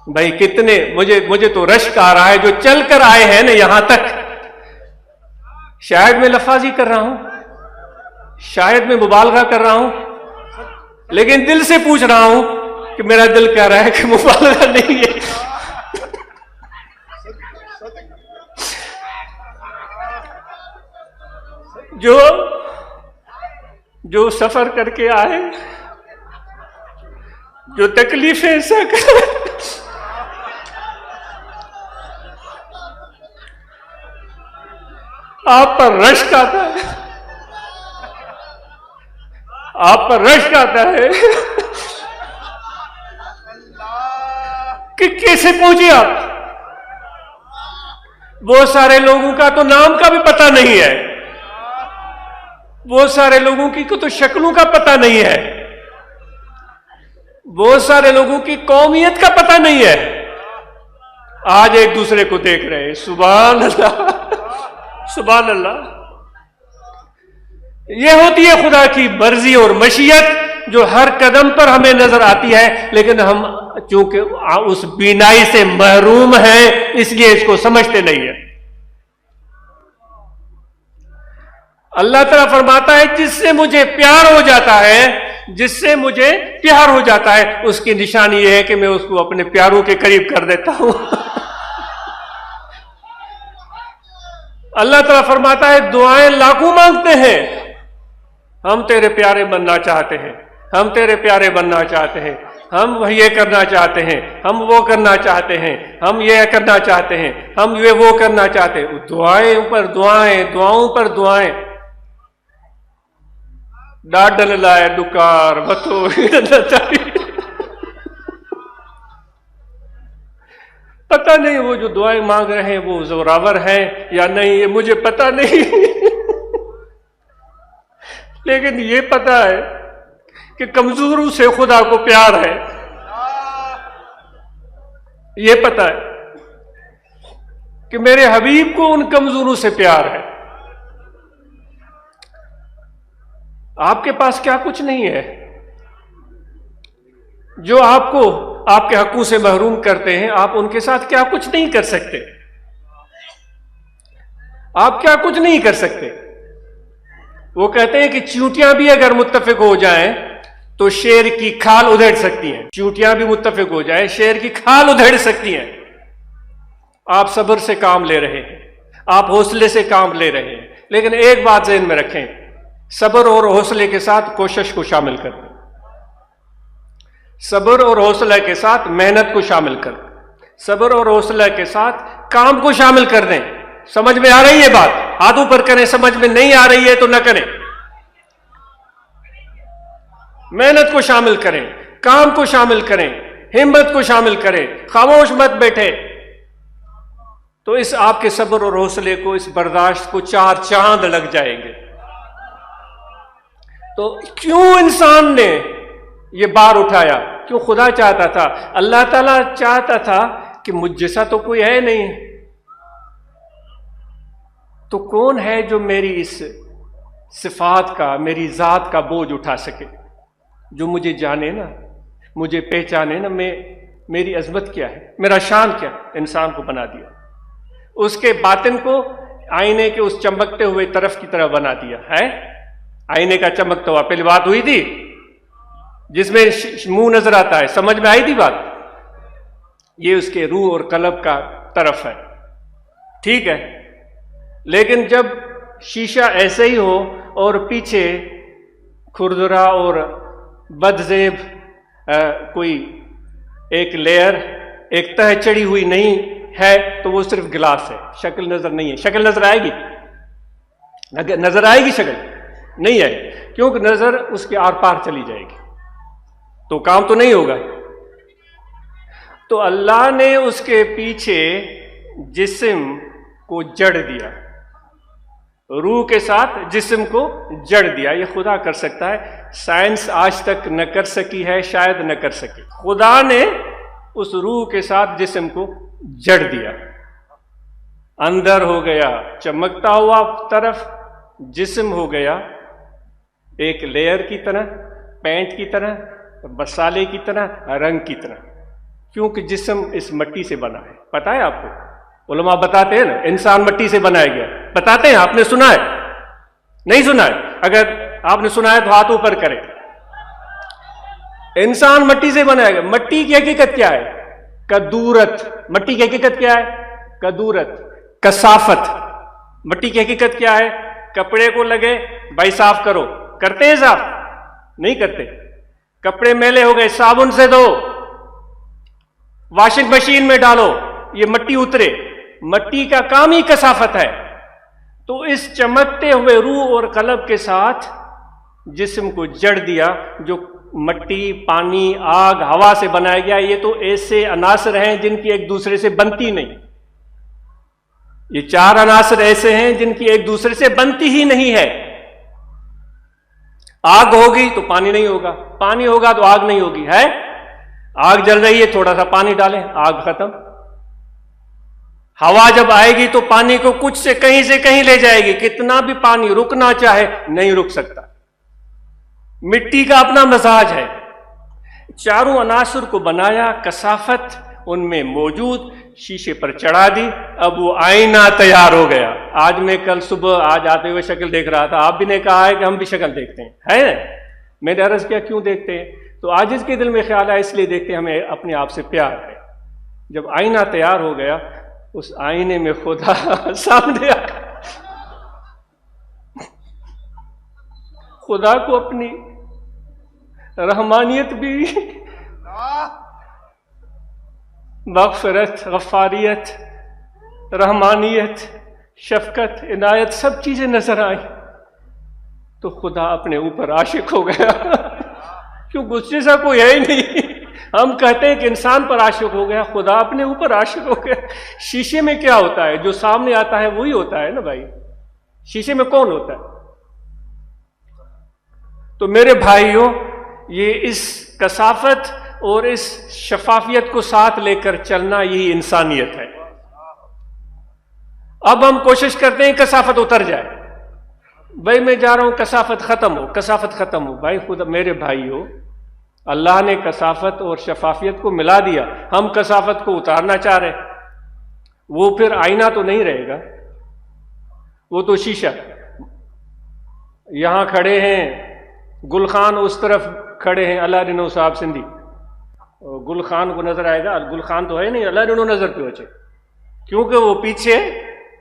بھائی کتنے مجھے تو رشک آ رہا ہے جو چل کر آئے ہیں نا یہاں تک۔ شاید میں لفاظی کر رہا ہوں، شاید میں مبالغہ کر رہا ہوں، لیکن دل سے پوچھ رہا ہوں کہ میرا دل کہہ رہا ہے کہ مبالغہ نہیں ہے۔ جو سفر کر کے آئے، جو تکلیفیں آپ پر رشک آتا ہے، آپ پر رشک آتا ہے کہ کیسے پہنچے آپ۔ بہت سارے لوگوں کا تو نام کا بھی پتہ نہیں ہے، بہت سارے لوگوں کی تو شکلوں کا پتہ نہیں ہے، بہت سارے لوگوں کی قومیت کا پتہ نہیں ہے، آج ایک دوسرے کو دیکھ رہے ہیں۔ سبحان اللہ، سبحان اللہ۔ یہ ہوتی ہے خدا کی مرضی اور مشیت جو ہر قدم پر ہمیں نظر آتی ہے، لیکن ہم چونکہ اس بینائی سے محروم ہیں اس لیے اس کو سمجھتے نہیں ہیں۔ اللہ تعالیٰ فرماتا ہے جس سے مجھے پیار ہو جاتا ہے، جس سے مجھے پیار ہو جاتا ہے، اس کی نشانی یہ ہے کہ میں اس کو اپنے پیاروں کے قریب کر دیتا ہوں۔ اللہ تعالیٰ فرماتا ہے دعائیں لاکھوں مانگتے ہیں، ہم تیرے پیارے بننا چاہتے ہیں، ہم تیرے پیارے بننا چاہتے ہیں، ہم یہ کرنا چاہتے ہیں، ہم وہ کرنا چاہتے ہیں، ہم یہ کرنا چاہتے ہیں، ہم یہ وہ کرنا چاہتے ہیں۔ دعائیں پر دعائیں، دعاؤں پر دعائیں۔ ڈاڈل لائے ڈکار بتو پتہ نہیں وہ جو دعائیں مانگ رہے ہیں وہ زوراور ہیں یا نہیں، یہ مجھے پتہ نہیں، لیکن یہ پتہ ہے کہ کمزوروں سے خدا کو پیار ہے، یہ پتہ ہے کہ میرے حبیب کو ان کمزوروں سے پیار ہے۔ آپ کے پاس کیا کچھ نہیں ہے جو آپ کو آپ کے حقوق سے محروم کرتے ہیں، آپ ان کے ساتھ کیا کچھ نہیں کر سکتے، آپ کیا کچھ نہیں کر سکتے۔ وہ کہتے ہیں کہ چیونٹیاں بھی اگر متفق ہو جائیں تو شیر کی کھال ادھیڑ سکتی ہیں، چیونٹیاں بھی متفق ہو جائیں شیر کی کھال ادھیڑ سکتی ہیں۔ آپ صبر سے کام لے رہے ہیں، آپ حوصلے سے کام لے رہے ہیں، لیکن ایک بات ذہن میں رکھیں، صبر اور حوصلے کے ساتھ کوشش کو شامل کر دیں، صبر اور حوصلہ کے ساتھ محنت کو شامل کر دیں، صبر اور حوصلہ کے ساتھ کام کو شامل کر دیں۔ سمجھ میں آ رہی ہے بات؟ ہاتھوں پر کریں، سمجھ میں نہیں آ رہی ہے تو نہ کریں۔ محنت کو شامل کریں، کام کو شامل کریں، ہمت کو شامل کریں، خاموش مت بیٹھے، تو اس آپ کے صبر اور حوصلے کو، اس برداشت کو 4 چاند لگ جائیں گے۔ تو کیوں انسان نے یہ بار اٹھایا؟ کیوں خدا چاہتا تھا، اللہ تعالیٰ چاہتا تھا کہ مجھ جیسا تو کوئی ہے نہیں، تو کون ہے جو میری اس صفات کا، میری ذات کا بوجھ اٹھا سکے، جو مجھے جانے نا، مجھے پہچانے نا، میری عظمت کیا ہے، میرا شان کیا ہے۔ انسان کو بنا دیا، اس کے باطن کو آئینے کے اس چمکتے ہوئے طرف کی طرح بنا دیا ہے۔ آئینے کا چمکتا ہوا، پہلی بات ہوئی تھی جس میں منہ نظر آتا ہے. سمجھ میں آئی تھی بات؟ یہ اس کے روح اور قلب کا طرف ہے. ٹھیک ہے. لیکن جب شیشہ ایسے ہی ہو اور پیچھے کھردرا اور بدزیب کوئی ایک لیئر، ایک تہ چڑھی ہوئی نہیں ہے، تو وہ صرف گلاس ہے، شکل نظر نہیں ہے. شکل نظر آئے گی؟ نظر آئے گی؟ شکل نہیں آئے گی، کیونکہ نظر اس کے آر پار چلی جائے گی، تو کام تو نہیں ہوگا. تو اللہ نے اس کے پیچھے جسم کو جڑ دیا، روح کے ساتھ جسم کو جڑ دیا. یہ خدا کر سکتا ہے، سائنس آج تک نہ کر سکی ہے، شاید نہ کر سکے. خدا نے اس روح کے ساتھ جسم کو جڑ دیا. اندر ہو گیا چمکتا ہوا طرف، جسم ہو گیا ایک لیئر کی طرح، پینٹ کی طرح، مسالے کی طرح، رنگ کی طرح. کیونکہ جسم اس مٹی سے بنا ہے. پتہ ہے آپ کو؟ علماء بتاتے ہیں نا انسان مٹی سے بنایا گیا. بتاتے ہیں، آپ نے سنا ہے؟ نہیں سنا ہے؟ اگر آپ نے سنا ہے تو ہاتھ اوپر کریں. انسان مٹی سے بنایا گیا. مٹی کی حقیقت کیا ہے؟ کدورت. مٹی کی حقیقت کیا ہے؟ کدورت. کثافت. مٹی کی حقیقت کیا ہے؟ کپڑے کو لگے بھائی صاف کرو، کرتے ہیں صاف؟ نہیں کرتے. کپڑے میلے ہو گئے، صابن سے دھو، واشنگ مشین میں ڈالو، یہ مٹی اترے. مٹی کا کام ہی کثافت ہے. تو اس چمکتے ہوئے روح اور قلب کے ساتھ جسم کو جڑ دیا، جو مٹی، پانی، آگ، ہوا سے بنایا گیا. یہ تو ایسے عناصر ہیں جن کی ایک دوسرے سے بنتی نہیں. یہ 4 عناصر ایسے ہیں جن کی ایک دوسرے سے بنتی ہی نہیں ہے. آگ ہوگی تو پانی نہیں ہوگا، پانی ہوگا تو آگ نہیں ہوگی. ہے آگ جل رہی ہے، تھوڑا سا پانی ڈالیں، آگ ختم. ہوا جب آئے گی تو پانی کو کچھ سے کہیں لے جائے گی. کتنا بھی پانی رکنا چاہے نہیں رک سکتا. مٹی کا اپنا مزاج ہے. 4 عناصر کو بنایا، کثافت ان میں موجود، شیشے پر چڑھا دی. اب وہ آئینہ تیار ہو گیا. آج میں کل صبح آج آتے ہوئے شکل دیکھ رہا تھا. آپ بھی نے کہا ہے کہ ہم بھی شکل دیکھتے ہیں، ہے؟ میں نے عرض کیا کیوں دیکھتے ہیں؟ تو آج اس کے دل میں خیال ہے اس لیے دیکھتے ہیں، ہمیں اپنے آپ سے پیار ہے. جب آئینہ تیار ہو گیا، اس آئینے میں خدا سامنے آ گیا. خدا کو اپنی رحمانیت بھی، مغفرت، غفاریت، رحمانیت، شفقت، عنایت، سب چیزیں نظر آئیں. تو خدا اپنے اوپر عاشق ہو گیا. کیوں؟ اس جیسا کوئی ہے ہی نہیں. ہم کہتے ہیں کہ انسان پر عاشق ہو گیا، خدا اپنے اوپر عاشق ہو گیا. شیشے میں کیا ہوتا ہے؟ جو سامنے آتا ہے وہی ہوتا ہے نا بھائی. شیشے میں کون ہوتا ہے؟ تو میرے بھائیوں، یہ اس کثافت اور اس شفافیت کو ساتھ لے کر چلنا، یہی انسانیت ہے. اب ہم کوشش کرتے ہیں کثافت اتر جائے. بھائی میں جا رہا ہوں، کثافت ختم ہو، کثافت ختم ہو. بھائی خدا، میرے بھائیوں، اللہ نے کثافت اور شفافیت کو ملا دیا. ہم کثافت کو اتارنا چاہ رہے. وہ پھر آئینہ تو نہیں رہے گا، وہ تو شیشہ. یہاں کھڑے ہیں گل خان، اس طرف کھڑے ہیں اللہ رینو صاحب سندھی. گل خان کو نظر آئے گا؟ گل خان تو ہے نہیں، اللہ رینو نظر پہ بچے، کیونکہ وہ پیچھے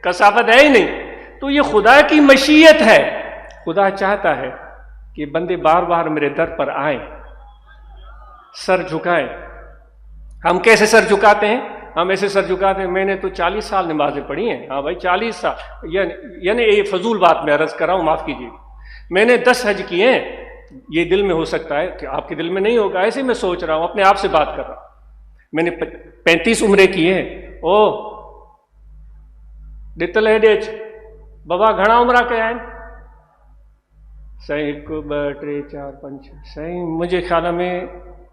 کثافت ہے ہی نہیں. تو یہ خدا کی مشیت ہے. خدا چاہتا ہے کہ بندے بار بار میرے در پر آئیں، سر جھکائیں. ہم کیسے سر جھکاتے ہیں؟ ہم ایسے سر جھکاتے ہیں. میں نے تو 40 سال نمازیں پڑھی ہیں. ہاں بھائی 40 سال، یعنی یہ فضول بات میں عرض کر رہا ہوں، معاف کیجیے. میں نے 10 حج کیے ہیں. یہ دل میں ہو سکتا ہے کہ آپ کے دل میں نہیں ہوگا، ایسے میں سوچ رہا ہوں، اپنے آپ سے بات کر رہا ہوں. میں نے 35 عمرے کیے ہیں. او ڈتل ہیڈیچ بابا گھنا عمرہ کیا ہے؟ سائیں 1 2 3 4 5 سائیں مجھے خیال میں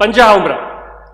50 عمرہ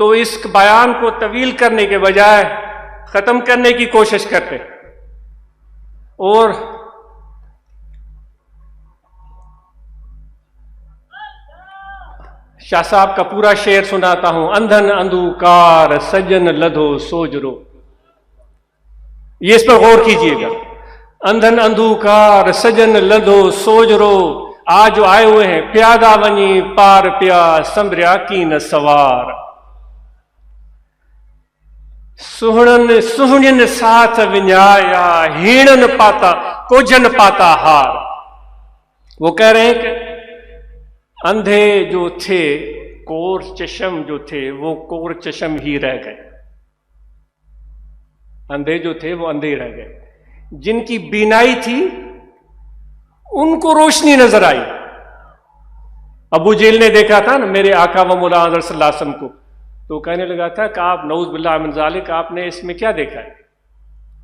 تو اس بیان کو طویل کرنے کے بجائے ختم کرنے کی کوشش کرتے اور شاہ صاحب کا پورا شعر سناتا ہوں. اندھن اندھوکار سجن لدھو سوجرو. یہ اس پر غور کیجئے گا. اندھن اندھوکار سجن لدھو سوجرو، آج جو آئے ہوئے ہیں پیادہ ونی پار پیا سمبریا کی ن سوار. سہنن سہنن ساتھ ونجایا ہینن پاتا کوجن پاتا ہار. وہ کہہ رہے ہیں کہ اندھے جو تھے کور چشم جو تھے وہ کور چشم ہی رہ گئے. اندھے جو تھے وہ اندھے رہ گئے. جن کی بینائی تھی ان کو روشنی نظر آئی. ابو جہل نے دیکھا تھا نا میرے آقا و مولا حضرت صلی اللہ علیہ وسلم کو، تو کہنے لگا تھا کہ آپ نعوذ باللہ من ذالک، آپ نے اس میں کیا دیکھا ہے،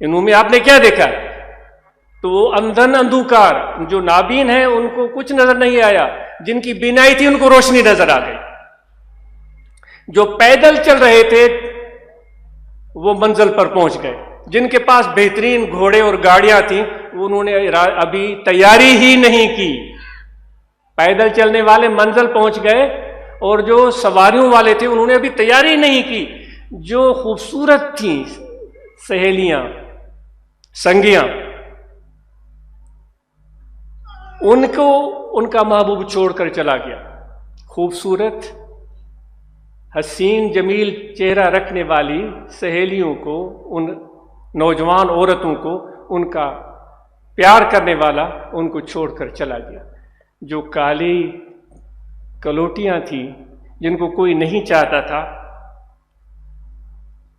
انہوں میں آپ نے کیا دیکھا ہے؟ تو وہ اندھن اندھوکار جو نابین ہیں ان کو کچھ نظر نہیں آیا، جن کی بینائی تھی ان کو روشنی نظر آ گئی. جو پیدل چل رہے تھے وہ منزل پر پہنچ گئے. جن کے پاس بہترین گھوڑے اور گاڑیاں تھیں انہوں نے ابھی تیاری ہی نہیں کی. پیدل چلنے والے منزل پہنچ گئے اور جو سواریوں والے تھے انہوں نے ابھی تیاری نہیں کی. جو خوبصورت تھیں سہیلیاں سنگیاں ان کو ان کا محبوب چھوڑ کر چلا گیا. خوبصورت حسین جمیل چہرہ رکھنے والی سہیلیوں کو، ان نوجوان عورتوں کو، ان کا پیار کرنے والا ان کو چھوڑ کر چلا گیا. جو کالی کلوٹیاں تھیں جن کو کوئی نہیں چاہتا تھا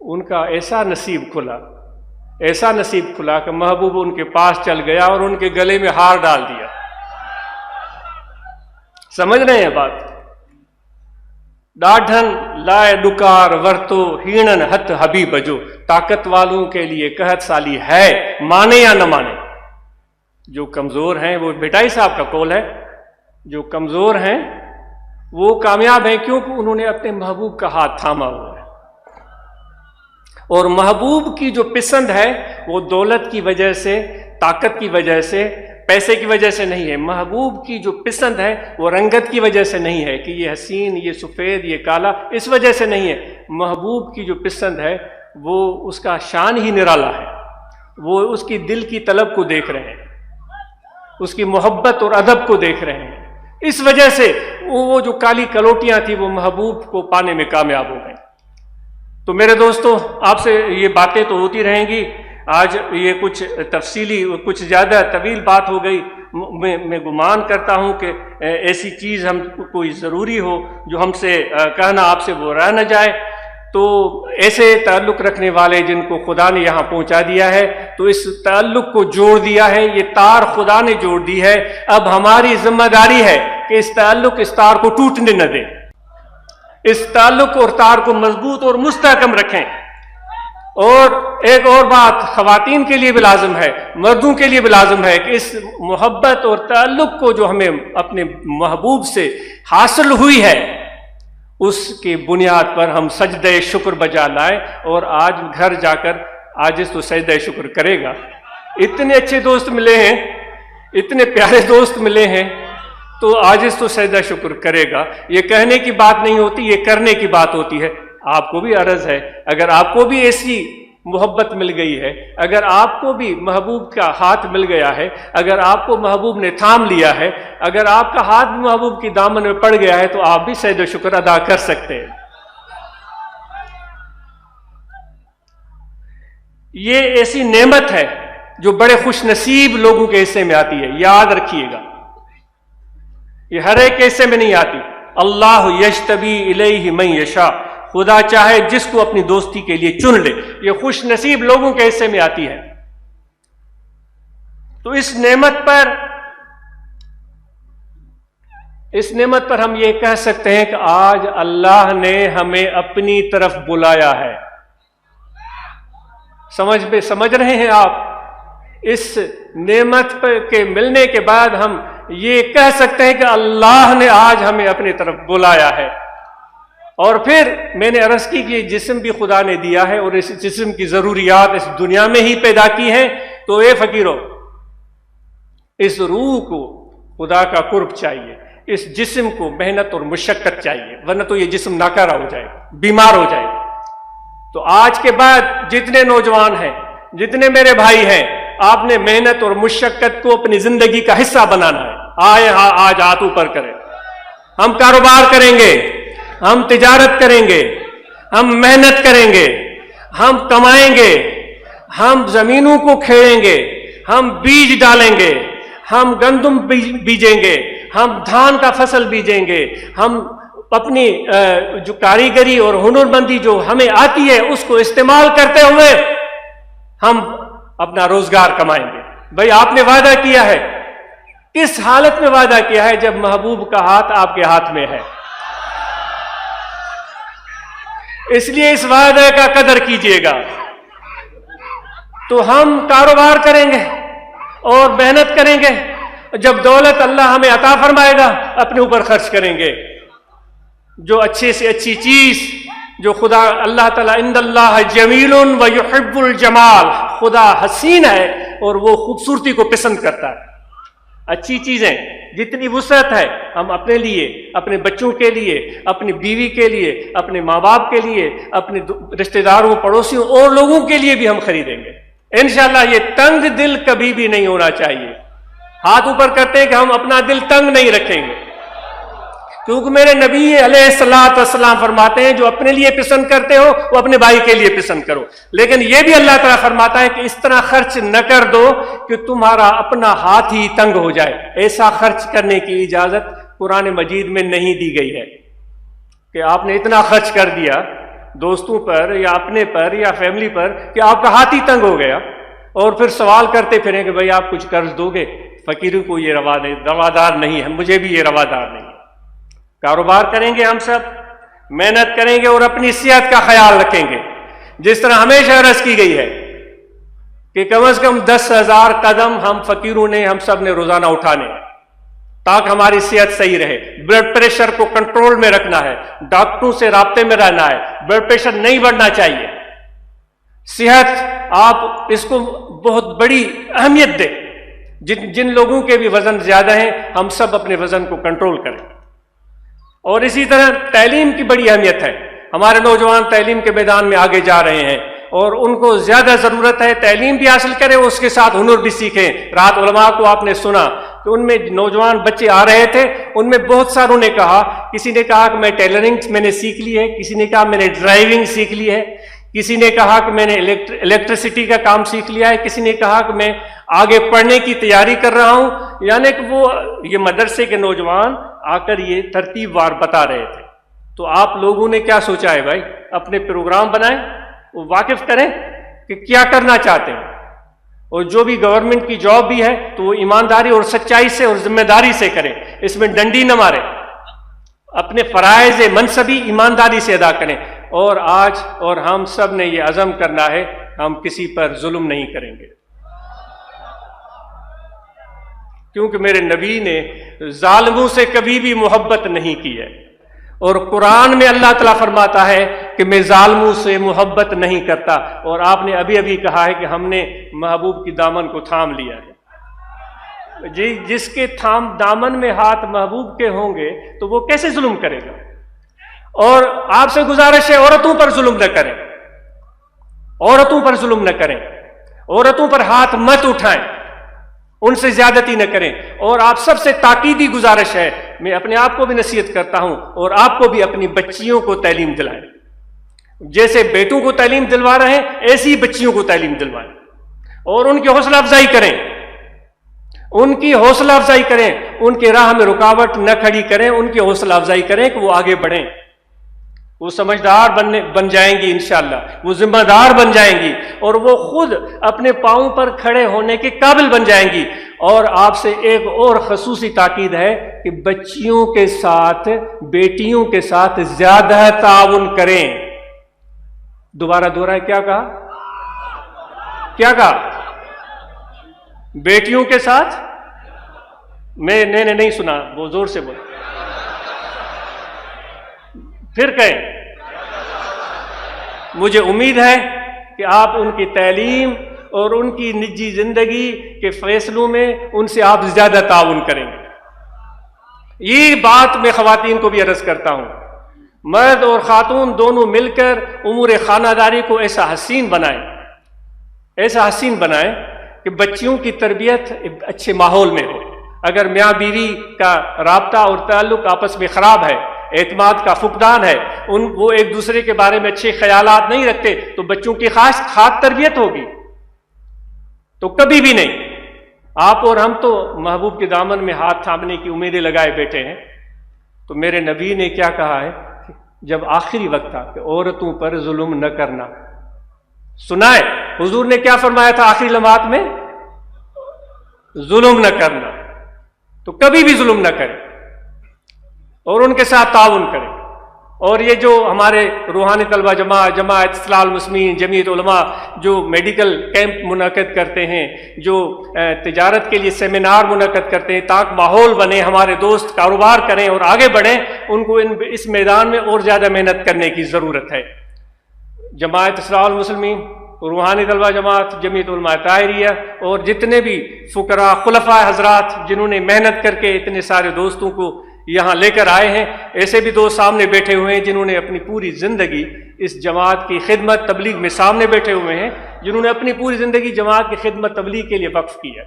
ان کا ایسا نصیب کھلا کہ محبوب ان کے پاس چل گیا اور ان کے گلے میں ہار ڈال دیا. سمجھ رہے ہیں بات؟ ڈاڈھن لائے ڈکار ورتو ہینن ہتھ ہبی بجو. طاقت والوں کے لیے قحط سالی ہے، مانے یا نہ مانے. جو کمزور ہیں، وہ بھٹائی صاحب کا قول ہے، جو کمزور ہیں وہ کامیاب ہیں کیونکہ انہوں نے اپنے محبوب کا ہاتھ تھاما ہوا ہے. اور محبوب کی جو پسند ہے وہ دولت کی وجہ سے، طاقت کی وجہ سے، پیسے کی وجہ سے نہیں ہے. محبوب کی جو پسند ہے وہ رنگت کی وجہ سے نہیں ہے کہ یہ حسین، یہ سفید، یہ کالا، اس وجہ سے نہیں ہے. محبوب کی جو پسند ہے وہ اس کا شان ہی نرالا ہے. وہ اس کی دل کی طلب کو دیکھ رہے ہیں، اس کی محبت اور ادب کو دیکھ رہے ہیں. اس وجہ سے وہ جو کالی کلوٹیاں تھیں وہ محبوب کو پانے میں کامیاب ہو گئے. تو میرے دوستو، آپ سے یہ باتیں تو ہوتی رہیں گی. آج یہ کچھ تفصیلی، کچھ زیادہ طویل بات ہو گئی. میں گمان کرتا ہوں کہ ایسی چیز ہم کوئی ضروری ہو جو ہم سے کہنا آپ سے وہ رہ نہ جائے. تو ایسے تعلق رکھنے والے جن کو خدا نے یہاں پہنچا دیا ہے، تو اس تعلق کو جوڑ دیا ہے، یہ تار خدا نے جوڑ دی ہے. اب ہماری ذمہ داری ہے کہ اس تعلق، اس تار کو ٹوٹنے نہ دیں. اس تعلق اور تار کو مضبوط اور مستحکم رکھیں. اور ایک اور بات خواتین کے لیے بھی لازم ہے، مردوں کے لیے بھی لازم ہے کہ اس محبت اور تعلق کو جو ہمیں اپنے محبوب سے حاصل ہوئی ہے اس کی بنیاد پر ہم سجدہ شکر بجا لائیں. اور آج گھر جا کر عاجز تو سجدہ شکر کرے گا. اتنے اچھے دوست ملے ہیں، اتنے پیارے دوست ملے ہیں، تو عاجز تو سجدہ شکر کرے گا. یہ کہنے کی بات نہیں ہوتی، یہ کرنے کی بات ہوتی ہے. آپ کو بھی عرض ہے، اگر آپ کو بھی ایسی محبت مل گئی ہے، اگر آپ کو بھی محبوب کا ہاتھ مل گیا ہے، اگر آپ کو محبوب نے تھام لیا ہے، اگر آپ کا ہاتھ بھی محبوب کی دامن میں پڑ گیا ہے، تو آپ بھی سجدہ شکر ادا کر سکتے ہیں. یہ ایسی نعمت ہے جو بڑے خوش نصیب لوگوں کے حصے میں آتی ہے. یاد رکھیے گا، یہ ہر ایک کے حصے میں نہیں آتی. اللہ یجتبی الیہ من یشاء، خدا چاہے جس کو اپنی دوستی کے لیے چن لے. یہ خوش نصیب لوگوں کے حصے میں آتی ہے. تو اس نعمت پر ہم یہ کہہ سکتے ہیں کہ آج اللہ نے ہمیں اپنی طرف بلایا ہے. سمجھ رہے ہیں آپ؟ اس نعمت کے ملنے کے بعد ہم یہ کہہ سکتے ہیں کہ اللہ نے آج ہمیں اپنی طرف بلایا ہے. اور پھر میں نے عرض کی کہ یہ جسم بھی خدا نے دیا ہے اور اس جسم کی ضروریات اس دنیا میں ہی پیدا کی ہیں، تو اے فقیرو، اس روح کو خدا کا قرب چاہیے، اس جسم کو محنت اور مشقت چاہیے، ورنہ تو یہ جسم ناکارہ ہو جائے گا، بیمار ہو جائے گا۔ تو آج کے بعد جتنے نوجوان ہیں، جتنے میرے بھائی ہیں، آپ نے محنت اور مشقت کو اپنی زندگی کا حصہ بنانا ہے۔ آج ہاتھ اوپر کریں، ہم کاروبار کریں گے، ہم تجارت کریں گے، ہم محنت کریں گے، ہم کمائیں گے، ہم زمینوں کو کھیڑیں گے، ہم بیج ڈالیں گے، ہم گندم بیجیں گے، ہم دھان کا فصل بیجیں گے، ہم اپنی جو کاریگری اور ہنر مندی جو ہمیں آتی ہے اس کو استعمال کرتے ہوئے ہم اپنا روزگار کمائیں گے۔ بھائی آپ نے وعدہ کیا ہے، کس حالت میں وعدہ کیا ہے؟ جب محبوب کا ہاتھ آپ کے ہاتھ میں ہے۔ اس لیے اس وعدے کا قدر کیجئے گا۔ تو ہم کاروبار کریں گے اور محنت کریں گے، جب دولت اللہ ہمیں عطا فرمائے گا اپنے اوپر خرچ کریں گے۔ جو اچھے سے اچھی چیز جو خدا اللہ تعالیٰ عند اللہ جمیل ویحب الجمال، خدا حسین ہے اور وہ خوبصورتی کو پسند کرتا ہے۔ اچھی چیزیں جتنی وسعت ہے ہم اپنے لیے، اپنے بچوں کے لیے، اپنی بیوی کے لیے، اپنے ماں باپ کے لیے، اپنے رشتہ داروں پڑوسیوں اور لوگوں کے لیے بھی ہم خریدیں گے انشاءاللہ۔ یہ تنگ دل کبھی بھی نہیں ہونا چاہیے۔ ہاتھ اوپر کرتے ہیں کہ ہم اپنا دل تنگ نہیں رکھیں گے، کیونکہ میرے نبی علیہ الصلوۃ والسلام فرماتے ہیں جو اپنے لیے پسند کرتے ہو وہ اپنے بھائی کے لیے پسند کرو، لیکن یہ بھی اللہ تعالیٰ فرماتا ہے کہ اس طرح خرچ نہ کر دو کہ تمہارا اپنا ہاتھ ہی تنگ ہو جائے۔ ایسا خرچ کرنے کی اجازت قرآن مجید میں نہیں دی گئی ہے کہ آپ نے اتنا خرچ کر دیا دوستوں پر یا اپنے پر یا فیملی پر کہ آپ کا ہاتھ ہی تنگ ہو گیا اور پھر سوال کرتے پھریں کہ بھائی آپ کچھ قرض دو گے۔ فقیروں کو یہ روادار نہیں ہے، مجھے بھی یہ روادار نہیں ہے۔ کاروبار کریں گے، ہم سب محنت کریں گے اور اپنی صحت کا خیال رکھیں گے، جس طرح ہمیشہ عرض کی گئی ہے کہ کم از کم 10,000 قدم ہم فقیروں نے، ہم سب نے روزانہ اٹھانے ہیں تاکہ ہماری صحت صحیح رہے۔ بلڈ پریشر کو کنٹرول میں رکھنا ہے، ڈاکٹروں سے رابطے میں رہنا ہے، بلڈ پریشر نہیں بڑھنا چاہیے۔ صحت آپ اس کو بہت بڑی اہمیت دیں۔ جن لوگوں کے بھی وزن زیادہ ہیں ہم سب اپنے وزن کو کنٹرول کریں۔ اور اسی طرح تعلیم کی بڑی اہمیت ہے۔ ہمارے نوجوان تعلیم کے میدان میں آگے جا رہے ہیں اور ان کو زیادہ ضرورت ہے تعلیم بھی حاصل کریں، اس کے ساتھ ہنر بھی سیکھیں۔ رات علماء کو آپ نے سنا کہ ان میں نوجوان بچے آ رہے تھے، ان میں بہت ساروں نے کہا، کسی نے کہا کہ میں ٹیلرنگ میں نے سیکھ لی ہے، کسی نے کہا میں نے ڈرائیونگ سیکھ لی ہے، کسی نے کہا کہ میں نے الیکٹریسٹی کا کام سیکھ لیا ہے، کسی نے کہا کہ میں آگے پڑھنے کی تیاری کر رہا ہوں۔ یعنی کہ وہ یہ مدرسے کے نوجوان آ کر یہ ترتیب وار بتا رہے تھے۔ تو آپ لوگوں نے کیا سوچا ہے بھائی؟ اپنے پروگرام بنائیں، وہ واقف کریں کہ کیا کرنا چاہتے ہیں، اور جو بھی گورنمنٹ کی جاب بھی ہے تو وہ ایمانداری اور سچائی سے اور ذمہ داری سے کریں، اس میں ڈنڈی نہ ماریں، اپنے فرائض منصبی ایمانداری سے ادا کریں۔ اور آج اور ہم سب نے یہ عزم کرنا ہے ہم کسی پر ظلم نہیں کریں گے، کیونکہ میرے نبی نے ظالموں سے کبھی بھی محبت نہیں کی ہے، اور قرآن میں اللہ تعالیٰ فرماتا ہے کہ میں ظالموں سے محبت نہیں کرتا، اور آپ نے ابھی ابھی کہا ہے کہ ہم نے محبوب کی دامن کو تھام لیا ہے۔ جی جس کے دامن میں ہاتھ محبوب کے ہوں گے تو وہ کیسے ظلم کرے گا؟ اور آپ سے گزارش ہے عورتوں پر ظلم نہ کریں، عورتوں پر ظلم نہ کریں، عورتوں پر ہاتھ مت اٹھائیں، ان سے زیادتی نہ کریں۔ اور آپ سب سے تاکیدی گزارش ہے، میں اپنے آپ کو بھی نصیحت کرتا ہوں اور آپ کو بھی اپنی بچیوں کو تعلیم دلائیں، جیسے بیٹوں کو تعلیم دلوا رہے ہیں ایسی بچیوں کو تعلیم دلوائیں، اور ان کی حوصلہ افزائی کریں، ان کی حوصلہ افزائی کریں، ان کے راہ میں رکاوٹ نہ کھڑی کریں، ان کی حوصلہ افزائی کریں کہ وہ آگے بڑھیں، وہ سمجھدار بن جائیں گی انشاءاللہ، وہ ذمہ دار بن جائیں گی، اور وہ خود اپنے پاؤں پر کھڑے ہونے کے قابل بن جائیں گی۔ اور آپ سے ایک اور خصوصی تاکید ہے کہ بچیوں کے ساتھ، بیٹیوں کے ساتھ زیادہ تعاون کریں۔ دوبارہ دوہرائیں، کیا کہا؟ کیا کہا؟ بیٹیوں کے ساتھ؟ میں نے نہیں سنا، وہ زور سے بول، پھر کہیں۔ مجھے امید ہے کہ آپ ان کی تعلیم اور ان کی نجی زندگی کے فیصلوں میں ان سے آپ زیادہ تعاون کریں گے۔ یہ بات میں خواتین کو بھی عرض کرتا ہوں، مرد اور خاتون دونوں مل کر امور خانہ داری کو ایسا حسین بنائیں کہ بچیوں کی تربیت اچھے ماحول میں ہو۔ اگر میاں بیوی کا رابطہ اور تعلق آپس میں خراب ہے، اعتماد کا فقدان ہے، وہ ایک دوسرے کے بارے میں اچھے خیالات نہیں رکھتے، تو بچوں کی خاص تربیت ہوگی تو کبھی بھی نہیں۔ آپ اور ہم تو محبوب کے دامن میں ہاتھ تھامنے کی امیدیں لگائے بیٹھے ہیں، تو میرے نبی نے کیا کہا ہے جب آخری وقت تھا کہ عورتوں پر ظلم نہ کرنا، سنائے حضور نے کیا فرمایا تھا آخری لمحات میں؟ ظلم نہ کرنا، تو کبھی بھی ظلم نہ کریں اور ان کے ساتھ تعاون کریں۔ اور یہ جو ہمارے روحانی طلبہ جماعت اصلاح المسلمین، جمعیت علماء جو میڈیکل کیمپ منعقد کرتے ہیں، جو تجارت کے لیے سیمینار منعقد کرتے ہیں تاکہ ماحول بنے، ہمارے دوست کاروبار کریں اور آگے بڑھیں، ان کو اس میدان میں اور زیادہ محنت کرنے کی ضرورت ہے۔ جماعت اصلاح المسلمین، روحانی طلبہ جماعت، جمعیت علماء طاہریہ اور جتنے بھی فقراء خلفاء حضرات جنہوں نے محنت کر کے اتنے سارے دوستوں کو یہاں لے کر آئے ہیں، ایسے بھی دوست سامنے بیٹھے ہوئے ہیں جنہوں نے اپنی پوری زندگی اس جماعت کی خدمت تبلیغ میں سامنے بیٹھے ہوئے ہیں، جنہوں نے اپنی پوری زندگی جماعت کی خدمت تبلیغ کے لیے وقف کی ہے،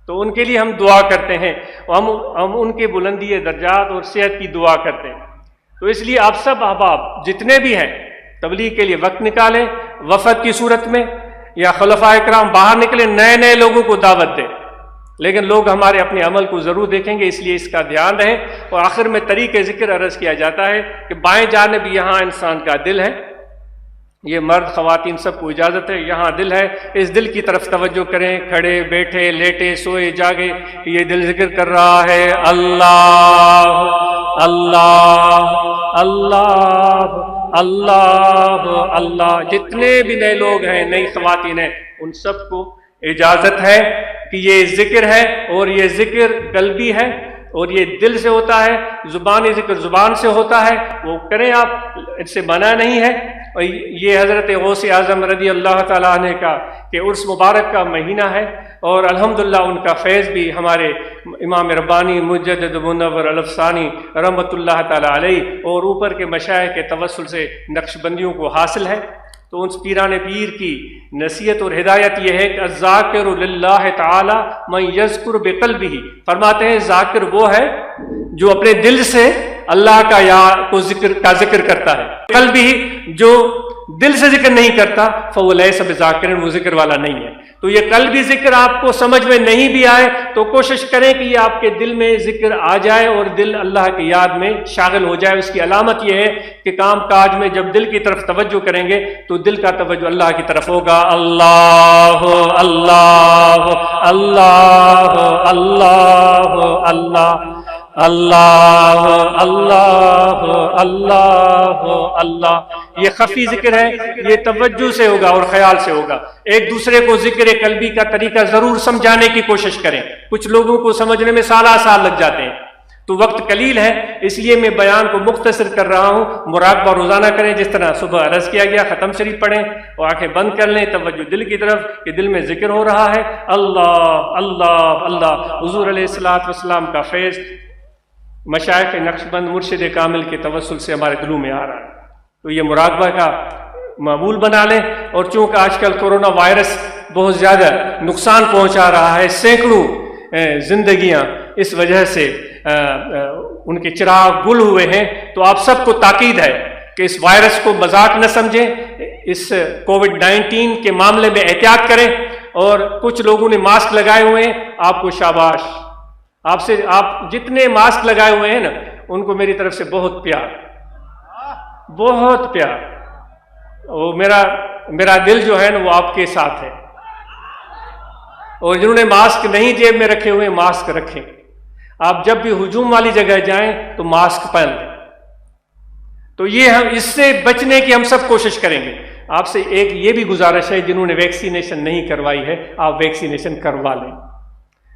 تو ان کے لیے ہم دعا کرتے ہیں، ہم ان کے بلندی درجات اور صحت کی دعا کرتے ہیں۔ تو اس لیے آپ سب احباب جتنے بھی ہیں تبلیغ کے لیے وقت نکالیں، وفد کی صورت میں یا خلفائے کرام باہر نکلیں، نئے لوگوں کو دعوت دیں، لیکن لوگ ہمارے اپنے عمل کو ضرور دیکھیں گے، اس لیے اس کا دھیان رہے۔ اور آخر میں طریق ذکر عرض کیا جاتا ہے کہ بائیں جانب یہاں انسان کا دل ہے، یہ مرد خواتین سب کو اجازت ہے، یہاں دل ہے، اس دل کی طرف توجہ کریں، کھڑے بیٹھے لیٹے سوئے جاگے، یہ دل ذکر کر رہا ہے اللہ اللہ اللہ اللہ اللہ۔ جتنے بھی نئے لوگ ہیں، نئی خواتین ہیں، ان سب کو اجازت ہے کہ یہ ذکر ہے، اور یہ ذکر قلبی ہے اور یہ دل سے ہوتا ہے، زبانی ذکر زبان سے ہوتا ہے، وہ کریں آپ، اس سے منع نہیں ہے۔ اور یہ حضرت غوث اعظم رضی اللہ تعالیٰ عنہ کا کہ عرس مبارک کا مہینہ ہے، اور الحمدللہ ان کا فیض بھی ہمارے امام ربانی مجدد منور الافسانی رحمۃ اللہ تعالیٰ علیہ اور اوپر کے مشائخ کے توسل سے نقش بندیوں کو حاصل ہے۔ تو ان پیران پیر کی نصیحت اور ہدایت یہ ہے کہ الذاکر للہ تعالی من یذکر بقلبہ، فرماتے ہیں ذاکر وہ ہے جو اپنے دل سے اللہ کا ذکر کرتا ہے، قلبہ جو دل سے ذکر نہیں کرتا فلیس بذاکر، وہ ذکر والا نہیں ہے۔ تو یہ قلبی ذکر آپ کو سمجھ میں نہیں بھی آئے تو کوشش کریں کہ یہ آپ کے دل میں ذکر آ جائے اور دل اللہ کی یاد میں شاغل ہو جائے۔ اس کی علامت یہ ہے کہ کام کاج میں جب دل کی طرف توجہ کریں گے تو دل کا توجہ اللہ کی طرف ہوگا۔ اللہ اللہ اللہ اللہ اللہ اللہ اللہ اللہ اللہ، یہ خفی ذکر ہے، یہ توجہ سے ہوگا اور خیال سے ہوگا۔ ایک دوسرے کو ذکر قلبی کا طریقہ ضرور سمجھانے کی کوشش کریں، کچھ لوگوں کو سمجھنے میں سال لگ جاتے ہیں، تو وقت قلیل ہے، اس لیے میں بیان کو مختصر کر رہا ہوں۔ مراقبہ روزانہ کریں، جس طرح صبح عرض کیا گیا، ختم شریف پڑھیں اور آنکھیں بند کر لیں، توجہ دل کی طرف کہ دل میں ذکر ہو رہا ہے اللہ اللہ اللہ۔ حضور علیہ الصلوۃ والسلام کا فیض مشائخ نقشبند مرشد کامل کے توسل سے ہمارے دلوں میں آ رہا ہے، تو یہ مراقبہ کا معمول بنا لیں۔ اور چونکہ آج کل کورونا وائرس بہت زیادہ نقصان پہنچا رہا ہے، سینکڑوں زندگیاں اس وجہ سے ان کے چراغ گل ہوئے ہیں، تو آپ سب کو تاکید ہے کہ اس وائرس کو مذاق نہ سمجھیں، اس کووڈ-19 کے معاملے میں احتیاط کریں۔ اور کچھ لوگوں نے ماسک لگائے ہوئے ہیں، آپ کو شاباش، آپ جتنے ماسک لگائے ہوئے ہیں نا، ان کو میری طرف سے بہت پیار، بہت پیار۔ وہ میرا دل جو ہے نا وہ آپ کے ساتھ ہے۔ اور جنہوں نے ماسک نہیں جیب میں رکھے ہوئے، ماسک رکھیں۔ آپ جب بھی ہجوم والی جگہ جائیں تو ماسک پہن لیں۔ تو یہ ہم اس سے بچنے کی ہم سب کوشش کریں گے۔ آپ سے ایک یہ بھی گزارش ہے، جنہوں نے ویکسینیشن نہیں کروائی ہے، آپ ویکسینیشن کروا لیں،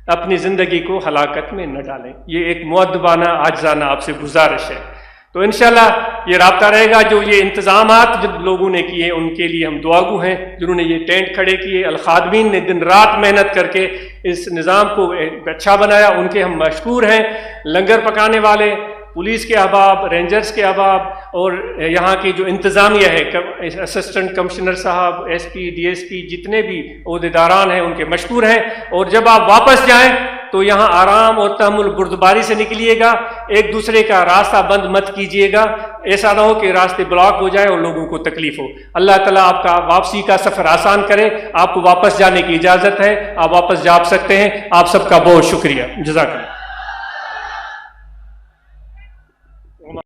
اپنی زندگی کو ہلاکت میں نہ ڈالیں۔ یہ ایک مؤدبانہ عاجزانہ آپ سے گزارش ہے۔ تو انشاءاللہ یہ رابطہ رہے گا. جو یہ انتظامات جب لوگوں نے کیے ان کے لیے ہم دعاگو ہیں. جنہوں نے یہ ٹینٹ کھڑے کیے، الخادمین نے دن رات محنت کر کے اس نظام کو اچھا بنایا، ان کے ہم مشکور ہیں. لنگر پکانے والے، پولیس کے احباب، رینجرز کے احباب، اور یہاں کی جو انتظامیہ ہے، اسسٹنٹ کمشنر صاحب، S P, D S P, جتنے بھی عہدیداران ہیں ان کے مشکور ہیں. اور جب آپ واپس جائیں تو یہاں آرام اور تحمل بردباری سے نکلیے گا. ایک دوسرے کا راستہ بند مت کیجیے گا، ایسا نہ ہو کہ راستے بلاک ہو جائے اور لوگوں کو تکلیف ہو. اللہ تعالیٰ آپ کا واپسی کا سفر آسان کرے. آپ کو واپس جانے کی اجازت ہے، آپ واپس جا سکتے ہیں. آپ سب کا بہت شکریہ. جزاک اللہ.